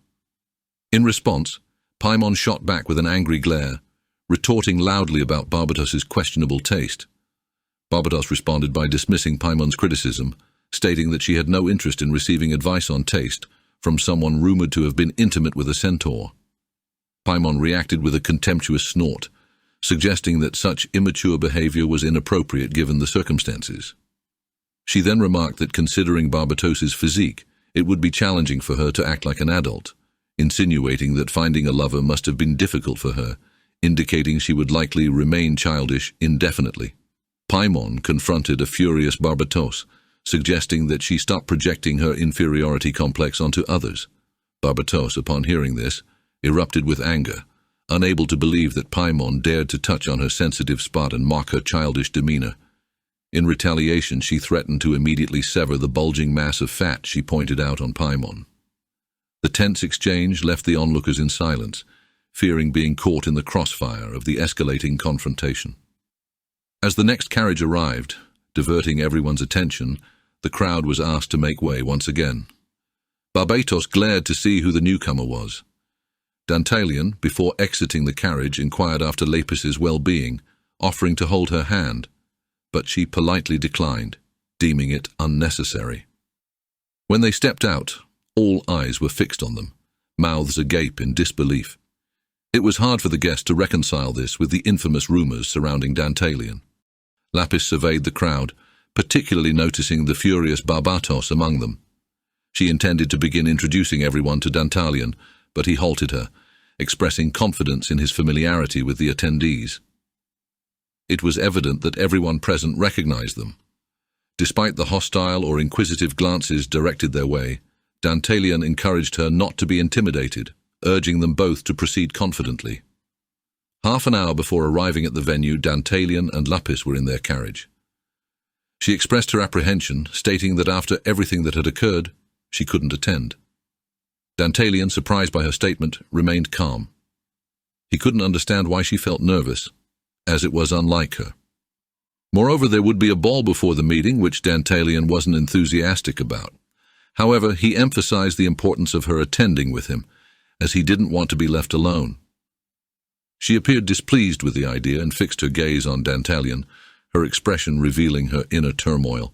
In response, Pimon shot back with an angry glare, retorting loudly about Barbatos's questionable taste. Barbatos responded by dismissing Pimon's criticism, stating that she had no interest in receiving advice on taste from someone rumored to have been intimate with a centaur. Pimon reacted with a contemptuous snort, suggesting that such immature behavior was inappropriate given the circumstances. She then remarked that considering Barbatos's physique, it would be challenging for her to act like an adult, insinuating that finding a lover must have been difficult for her, indicating she would likely remain childish indefinitely. Pimon confronted a furious Barbatos, suggesting that she stop projecting her inferiority complex onto others. Barbatos, upon hearing this, erupted with anger, unable to believe that Pimon dared to touch on her sensitive spot and mock her childish demeanor. In retaliation, she threatened to immediately sever the bulging mass of fat she pointed out on Pimon. The tense exchange left the onlookers in silence, fearing being caught in the crossfire of the escalating confrontation. As the next carriage arrived, diverting everyone's attention, the crowd was asked to make way once again. Barbatos glared to see who the newcomer was. Dantalian, before exiting the carriage, inquired after Lapis's well-being, offering to hold her hand, but she politely declined, deeming it unnecessary. When they stepped out, all eyes were fixed on them, mouths agape in disbelief. It was hard for the guests to reconcile this with the infamous rumors surrounding Dantalian. Lapis surveyed the crowd, particularly noticing the furious Barbatos among them. She intended to begin introducing everyone to Dantalian, but he halted her, expressing confidence in his familiarity with the attendees. It was evident that everyone present recognized them. Despite the hostile or inquisitive glances directed their way, Dantalian encouraged her not to be intimidated, urging them both to proceed confidently. Half an hour before arriving at the venue, Dantalian and Lapis were in their carriage. She expressed her apprehension, stating that after everything that had occurred, she couldn't attend. Dantalian, surprised by her statement, remained calm. He couldn't understand why she felt nervous, as it was unlike her. Moreover, there would be a ball before the meeting, which Dantalian wasn't enthusiastic about. However, he emphasized the importance of her attending with him, as he didn't want to be left alone. She appeared displeased with the idea and fixed her gaze on Dantalian, her expression revealing her inner turmoil.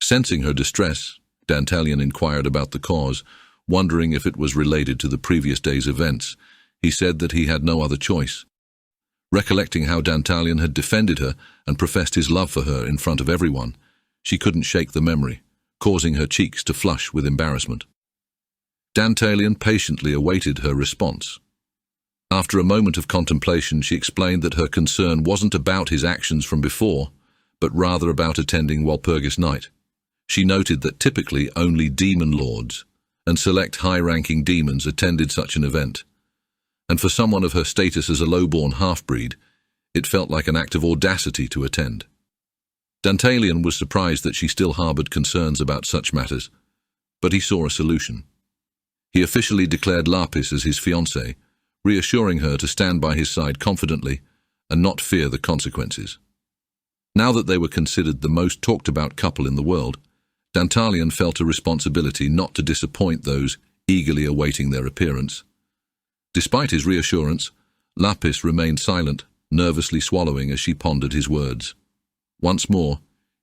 Sensing her distress, Dantalian inquired about the cause, wondering if it was related to the previous day's events. He said that he had no other choice. Recollecting how Dantalian had defended her and professed his love for her in front of everyone, she couldn't shake the memory, causing her cheeks to flush with embarrassment. Dantalian patiently awaited her response. After a moment of contemplation, she explained that her concern wasn't about his actions from before, but rather about attending Walpurgis Night. She noted that typically only demon lords and select high-ranking demons attended such an event, and for someone of her status as a low-born half-breed, it felt like an act of audacity to attend. Dantalian was surprised that she still harbored concerns about such matters, but he saw a solution. He officially declared Lapis as his fiancée, reassuring her to stand by his side confidently and not fear the consequences. Now that they were considered the most talked-about couple in the world, Dantalian felt a responsibility not to disappoint those eagerly awaiting their appearance. Despite his reassurance, Lapis remained silent, nervously swallowing as she pondered his words. Once more,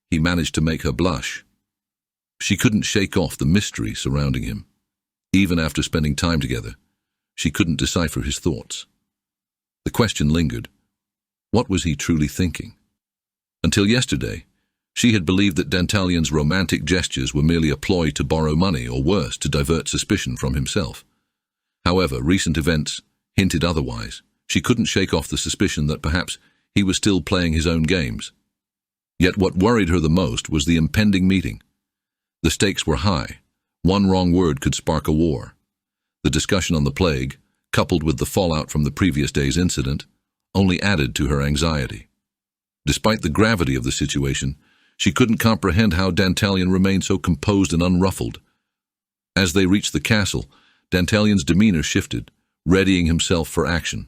he managed to make her blush. She couldn't shake off the mystery surrounding him. Even after spending time together, she couldn't decipher his thoughts. The question lingered. What was he truly thinking? Until yesterday, she had believed that Dantalian's romantic gestures were merely a ploy to borrow money, or worse, to divert suspicion from himself. However, recent events hinted otherwise. She couldn't shake off the suspicion that perhaps he was still playing his own games. Yet what worried her the most was the impending meeting. The stakes were high. One wrong word could spark a war. The discussion on the plague, coupled with the fallout from the previous day's incident, only added to her anxiety. Despite the gravity of the situation, she couldn't comprehend how Dantalian remained so composed and unruffled. As they reached the castle, Dantalian's demeanor shifted, readying himself for action.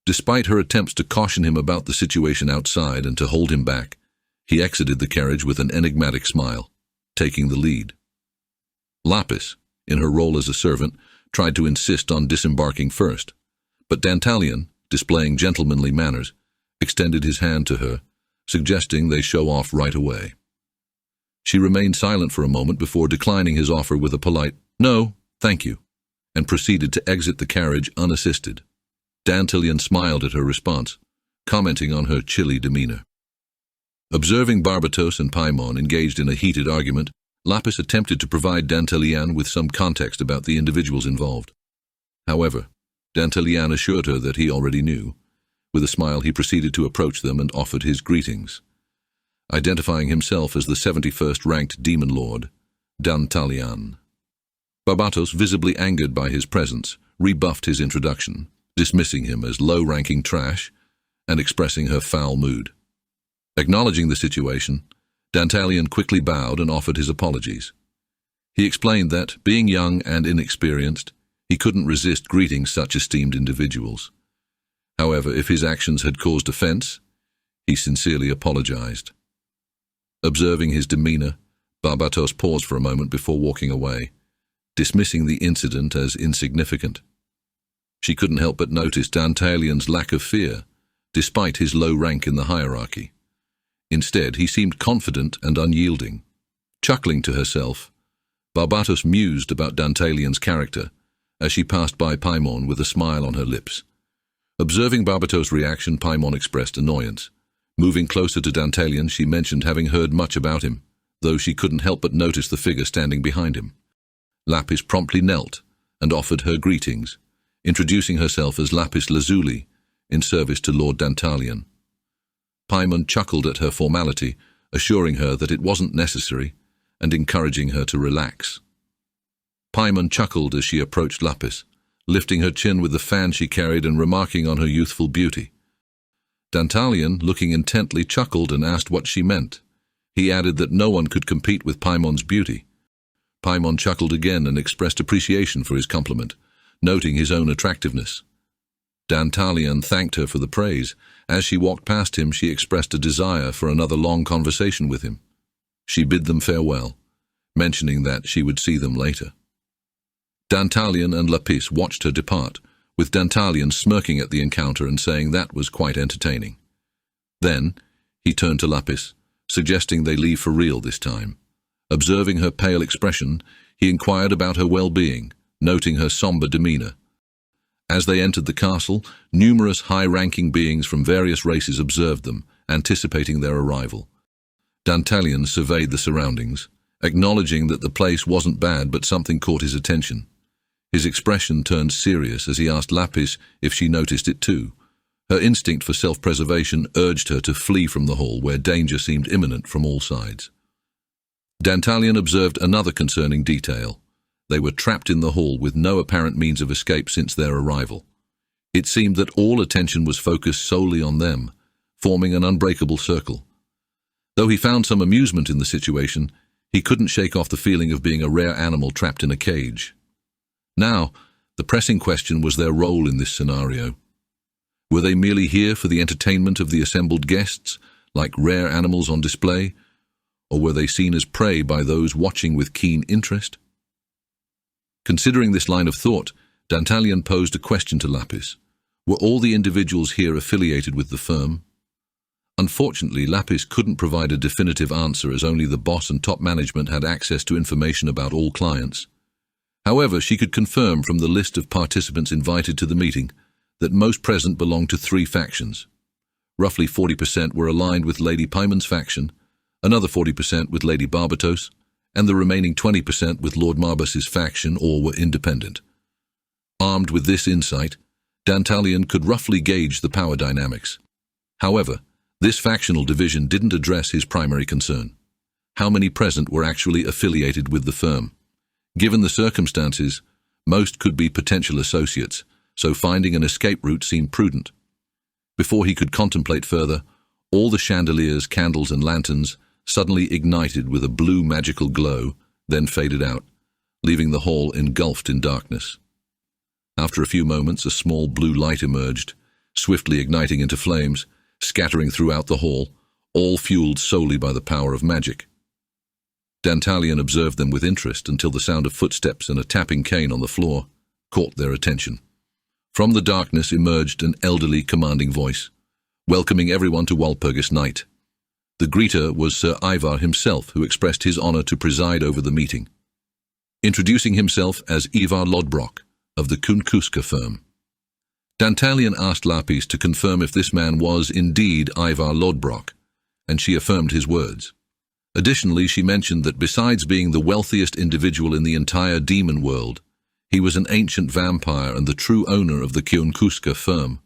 Despite her attempts to caution him about the situation outside and to hold him back, he exited the carriage with an enigmatic smile, taking the lead. Lapis, in her role as a servant, tried to insist on disembarking first, but Dantalian, displaying gentlemanly manners, extended his hand to her, suggesting they show off right away. She remained silent for a moment before declining his offer with a polite, "No, thank you," and proceeded to exit the carriage unassisted. Dantalian smiled at her response, commenting on her chilly demeanor. Observing Barbatos and Pimon engaged in a heated argument, Lapis attempted to provide Dantalian with some context about the individuals involved. However, Dantalian assured her that he already knew. With a smile, he proceeded to approach them and offered his greetings. Identifying himself as the 71st ranked demon lord, Dantalian. Barbatos, visibly angered by his presence, rebuffed his introduction, dismissing him as low-ranking trash and expressing her foul mood. Acknowledging the situation, Dantalian quickly bowed and offered his apologies. He explained that, being young and inexperienced, he couldn't resist greeting such esteemed individuals. However, if his actions had caused offense, he sincerely apologized. Observing his demeanor, Barbatos paused for a moment before walking away, dismissing the incident as insignificant. She couldn't help but notice Dantalian's lack of fear, despite his low rank in the hierarchy. Instead, he seemed confident and unyielding. Chuckling to herself, Barbatos mused about Dantalian's character as she passed by Pimon with a smile on her lips. Observing Barbatos' reaction, Pimon expressed annoyance. Moving closer to Dantalian, she mentioned having heard much about him, though she couldn't help but notice the figure standing behind him. Lapis promptly knelt and offered her greetings, introducing herself as Lapis Lazuli, in service to Lord Dantalian. Pimon chuckled at her formality, assuring her that it wasn't necessary and encouraging her to relax. Pimon chuckled as she approached Lapis, lifting her chin with the fan she carried and remarking on her youthful beauty. Dantalian, looking intently, chuckled and asked what she meant. He added that no one could compete with Pimon's beauty. Pimon chuckled again and expressed appreciation for his compliment, noting his own attractiveness. Dantalian thanked her for the praise. As she walked past him, she expressed a desire for another long conversation with him. She bid them farewell, mentioning that she would see them later. Dantalian and Lapis watched her depart, with Dantalian smirking at the encounter and saying that was quite entertaining. Then, he turned to Lapis, suggesting they leave for real this time. Observing her pale expression, he inquired about her well-being, noting her somber demeanor. As they entered the castle, numerous high-ranking beings from various races observed them, anticipating their arrival. Dantalian surveyed the surroundings, acknowledging that the place wasn't bad, but something caught his attention. His expression turned serious as he asked Lapis if she noticed it too. Her instinct for self-preservation urged her to flee from the hall, where danger seemed imminent from all sides. Dantalian observed another concerning detail. They were trapped in the hall with no apparent means of escape since their arrival. It seemed that all attention was focused solely on them, forming an unbreakable circle. Though he found some amusement in the situation, he couldn't shake off the feeling of being a rare animal trapped in a cage. Now, the pressing question was their role in this scenario. Were they merely here for the entertainment of the assembled guests, like rare animals on display, or were they seen as prey by those watching with keen interest? Considering this line of thought, Dantalian posed a question to Lapis. Were all the individuals here affiliated with the firm? Unfortunately, Lapis couldn't provide a definitive answer, as only the boss and top management had access to information about all clients. However, she could confirm from the list of participants invited to the meeting that most present belonged to three factions: Roughly 40% were aligned with Lady Pimon's faction, another 40% with Lady Barbatos, and the remaining 20% with Lord Marbus's faction or were independent. Armed with this insight, Dantalian could roughly gauge the power dynamics. However, this factional division didn't address his primary concern: how many present were actually affiliated with the firm. Given the circumstances, most could be potential associates, so finding an escape route seemed prudent. Before he could contemplate further, all the chandeliers, candles, and lanterns suddenly ignited with a blue magical glow, then faded out, leaving the hall engulfed in darkness. After a few moments, a small blue light emerged, swiftly igniting into flames, scattering throughout the hall, all fueled solely by the power of magic. Dantalian observed them with interest until the sound of footsteps and a tapping cane on the floor caught their attention. From the darkness emerged an elderly, commanding voice, welcoming everyone to Walpurgis Night. The greeter was Sir Ivar himself, who expressed his honor to preside over the meeting. Introducing himself as Ivar Lodbrok of the Kunkuska firm, Dantalian asked Lapis to confirm if this man was indeed Ivar Lodbrok, and she affirmed his words. Additionally, she mentioned that besides being the wealthiest individual in the entire demon world, he was an ancient vampire and the true owner of the Kunkuska firm.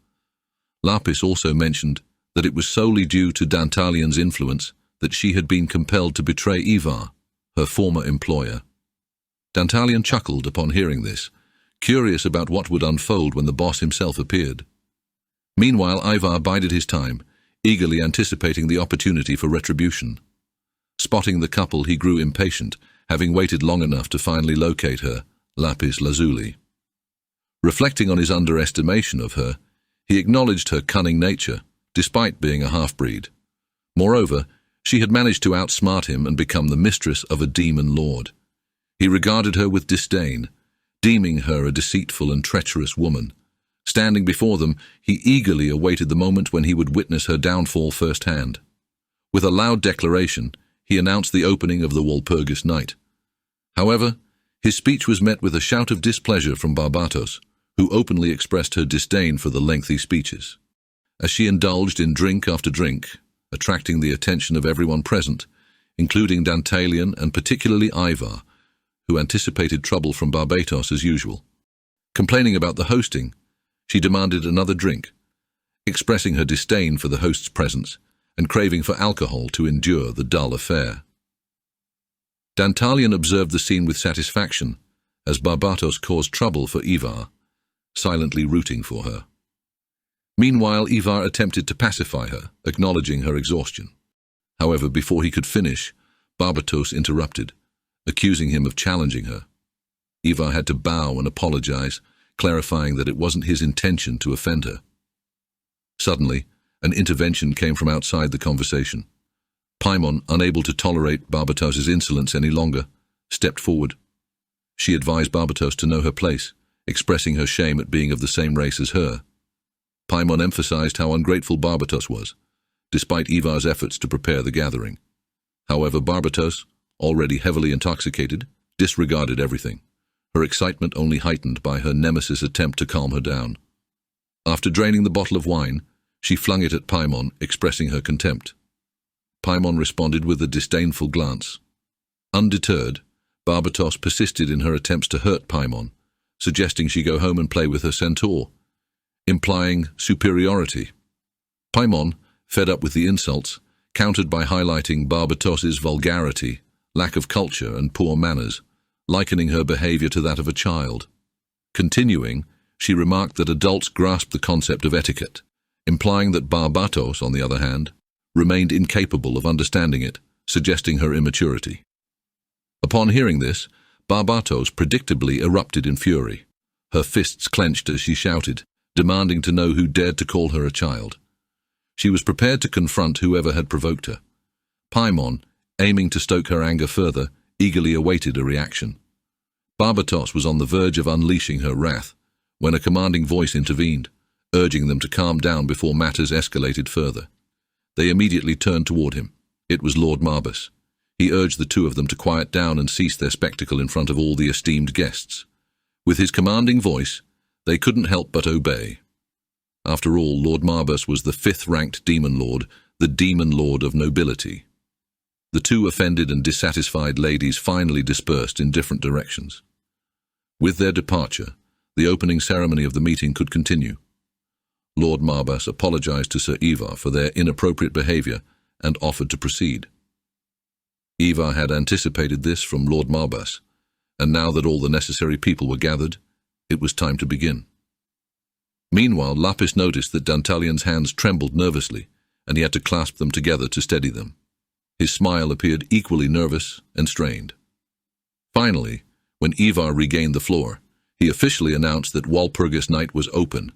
Lapis also mentioned that it was solely due to Dantalian's influence that she had been compelled to betray Ivar, her former employer. Dantalian chuckled upon hearing this, curious about what would unfold when the boss himself appeared. Meanwhile, Ivar bided his time, eagerly anticipating the opportunity for retribution. Spotting the couple, he grew impatient, having waited long enough to finally locate her, Lapis Lazuli. Reflecting on his underestimation of her, he acknowledged her cunning nature, despite being a half-breed. Moreover, she had managed to outsmart him and become the mistress of a demon lord. He regarded her with disdain, deeming her a deceitful and treacherous woman. Standing before them, he eagerly awaited the moment when he would witness her downfall firsthand. With a loud declaration, he announced the opening of the Walpurgis Night. However, his speech was met with a shout of displeasure from Barbatos, who openly expressed her disdain for the lengthy speeches. As she indulged in drink after drink, attracting the attention of everyone present, including Dantalian and particularly Ivar, who anticipated trouble from Barbatos as usual. Complaining about the hosting, she demanded another drink, expressing her disdain for the host's presence and craving for alcohol to endure the dull affair. Dantalian observed the scene with satisfaction, as Barbatos caused trouble for Ivar, silently rooting for her. Meanwhile, Ivar attempted to pacify her, acknowledging her exhaustion. However, before he could finish, Barbatos interrupted, accusing him of challenging her. Ivar had to bow and apologize, clarifying that it wasn't his intention to offend her. Suddenly, an intervention came from outside the conversation. Pimon, unable to tolerate Barbatos's insolence any longer, stepped forward. She advised Barbatos to know her place, expressing her shame at being of the same race as her. Pimon emphasized how ungrateful Barbatos was, despite Ivar's efforts to prepare the gathering. However, Barbatos, already heavily intoxicated, disregarded everything, her excitement only heightened by her nemesis' attempt to calm her down. After draining the bottle of wine, she flung it at Pimon, expressing her contempt. Pimon responded with a disdainful glance. Undeterred, Barbatos persisted in her attempts to hurt Pimon, suggesting she go home and play with her centaur, implying superiority. Pimon, fed up with the insults, countered by highlighting Barbatos's vulgarity, lack of culture, and poor manners, likening her behavior to that of a child. Continuing, she remarked that adults grasped the concept of etiquette, implying that Barbatos, on the other hand, remained incapable of understanding it, suggesting her immaturity. Upon hearing this, Barbatos predictably erupted in fury. Her fists clenched as she shouted, demanding to know who dared to call her a child. She was prepared to confront whoever had provoked her. Pimon, aiming to stoke her anger further, eagerly awaited a reaction. Barbatos was on the verge of unleashing her wrath, when a commanding voice intervened, urging them to calm down before matters escalated further. They immediately turned toward him. It was Lord Marbus. He urged the two of them to quiet down and cease their spectacle in front of all the esteemed guests. With his commanding voice, they couldn't help but obey. After all, Lord Marbas was the 5th-ranked demon lord, the demon lord of nobility. The two offended and dissatisfied ladies finally dispersed in different directions. With their departure, the opening ceremony of the meeting could continue. Lord Marbas apologized to Sir Ivar for their inappropriate behavior and offered to proceed. Ivar had anticipated this from Lord Marbas, and now that all the necessary people were gathered, it was time to begin. Meanwhile, Lapis noticed that Dantalian's hands trembled nervously, and he had to clasp them together to steady them. His smile appeared equally nervous and strained. Finally, when Ivar regained the floor, he officially announced that Walpurgis Night was open.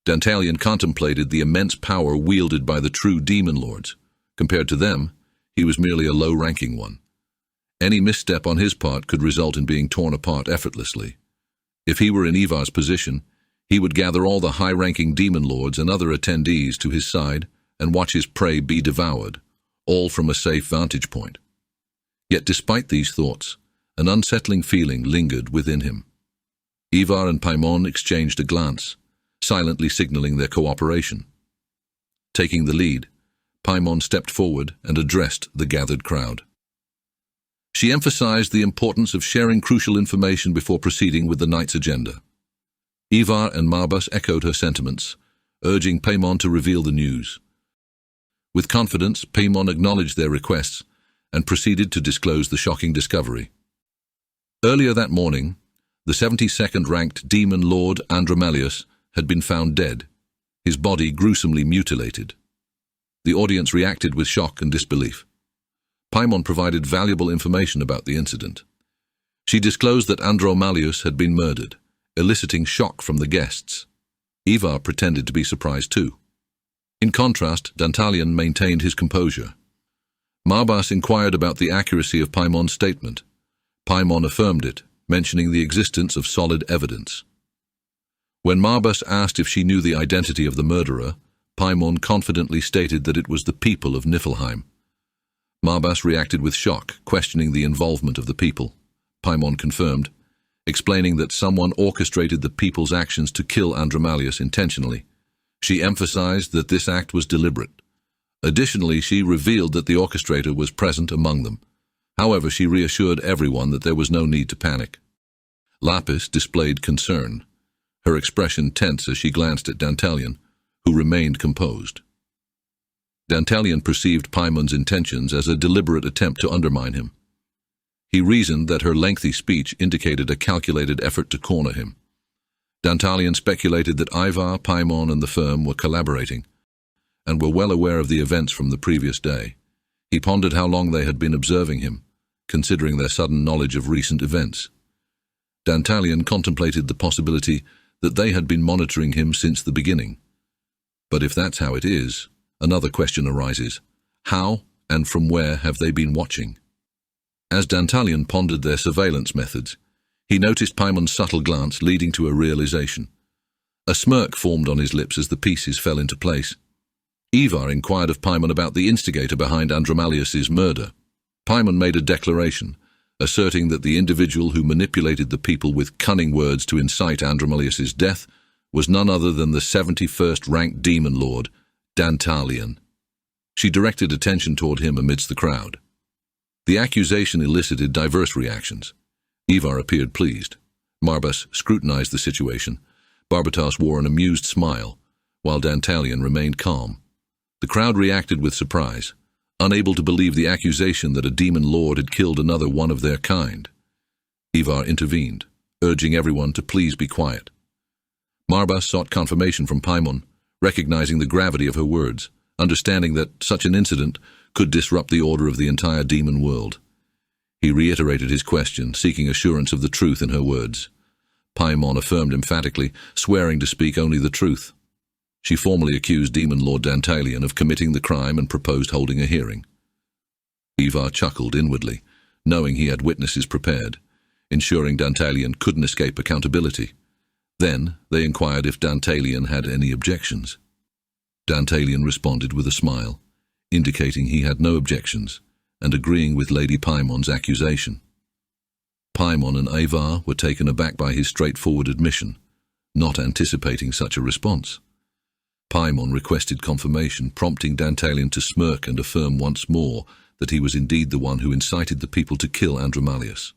Dantalian contemplated the immense power wielded by the true demon lords. Compared to them, he was merely a low-ranking one. Any misstep on his part could result in being torn apart effortlessly. If he were in Ivar's position, he would gather all the high-ranking demon lords and other attendees to his side and watch his prey be devoured, all from a safe vantage point. Yet despite these thoughts, an unsettling feeling lingered within him. Ivar and Pimon exchanged a glance, silently signaling their cooperation. Taking the lead, Pimon stepped forward and addressed the gathered crowd. She emphasized the importance of sharing crucial information before proceeding with the night's agenda. Ivar and Marbas echoed her sentiments, urging Pimon to reveal the news. With confidence, Pimon acknowledged their requests and proceeded to disclose the shocking discovery. Earlier that morning, the 72nd-ranked demon lord Andromalius had been found dead, his body gruesomely mutilated. The audience reacted with shock and disbelief. Pimon provided valuable information about the incident. She disclosed that Andromalius had been murdered, eliciting shock from the guests. Ivar pretended to be surprised too. In contrast, Dantalian maintained his composure. Marbas inquired about the accuracy of Pimon's statement. Pimon affirmed it, mentioning the existence of solid evidence. When Marbas asked if she knew the identity of the murderer, Pimon confidently stated that it was the people of Niflheim. Marbas reacted with shock, questioning the involvement of the people. Pimon confirmed, explaining that someone orchestrated the people's actions to kill Andromalius intentionally. She emphasized that this act was deliberate. Additionally, she revealed that the orchestrator was present among them. However, she reassured everyone that there was no need to panic. Lapis displayed concern, her expression tense as she glanced at Dantalian, who remained composed. Dantalian perceived Pimon's intentions as a deliberate attempt to undermine him. He reasoned that her lengthy speech indicated a calculated effort to corner him. Dantalian speculated that Ivar, Pimon, and the firm were collaborating, and were well aware of the events from the previous day. He pondered how long they had been observing him, considering their sudden knowledge of recent events. Dantalian contemplated the possibility that they had been monitoring him since the beginning. But if that's how it is, another question arises. How and from where have they been watching? As Dantalian pondered their surveillance methods, he noticed Pimon's subtle glance, leading to a realization. A smirk formed on his lips as the pieces fell into place. Ivar inquired of Pimon about the instigator behind Andromalius's murder. Pimon made a declaration, asserting that the individual who manipulated the people with cunning words to incite Andromalius's death was none other than the 71st-ranked demon lord, Dantalian. She directed attention toward him amidst the crowd. The accusation elicited diverse reactions. Ivar appeared pleased. Marbas scrutinized the situation. Barbatos wore an amused smile, while Dantalian remained calm. The crowd reacted with surprise, unable to believe the accusation that a demon lord had killed another one of their kind. Ivar intervened, urging everyone to please be quiet. Marbas sought confirmation from Pimon, recognizing the gravity of her words, understanding that such an incident could disrupt the order of the entire demon world. He reiterated his question, seeking assurance of the truth in her words. Pimon affirmed emphatically, swearing to speak only the truth. She formally accused Demon Lord Dantalian of committing the crime and proposed holding a hearing. Ivar chuckled inwardly, knowing he had witnesses prepared, ensuring Dantalian couldn't escape accountability. Then they inquired if Dantalian had any objections. Dantalian responded with a smile, indicating he had no objections, and agreeing with Lady Pimon's accusation. Pimon and Ivar were taken aback by his straightforward admission, not anticipating such a response. Pimon requested confirmation, prompting Dantalian to smirk and affirm once more that he was indeed the one who incited the people to kill Andromalius.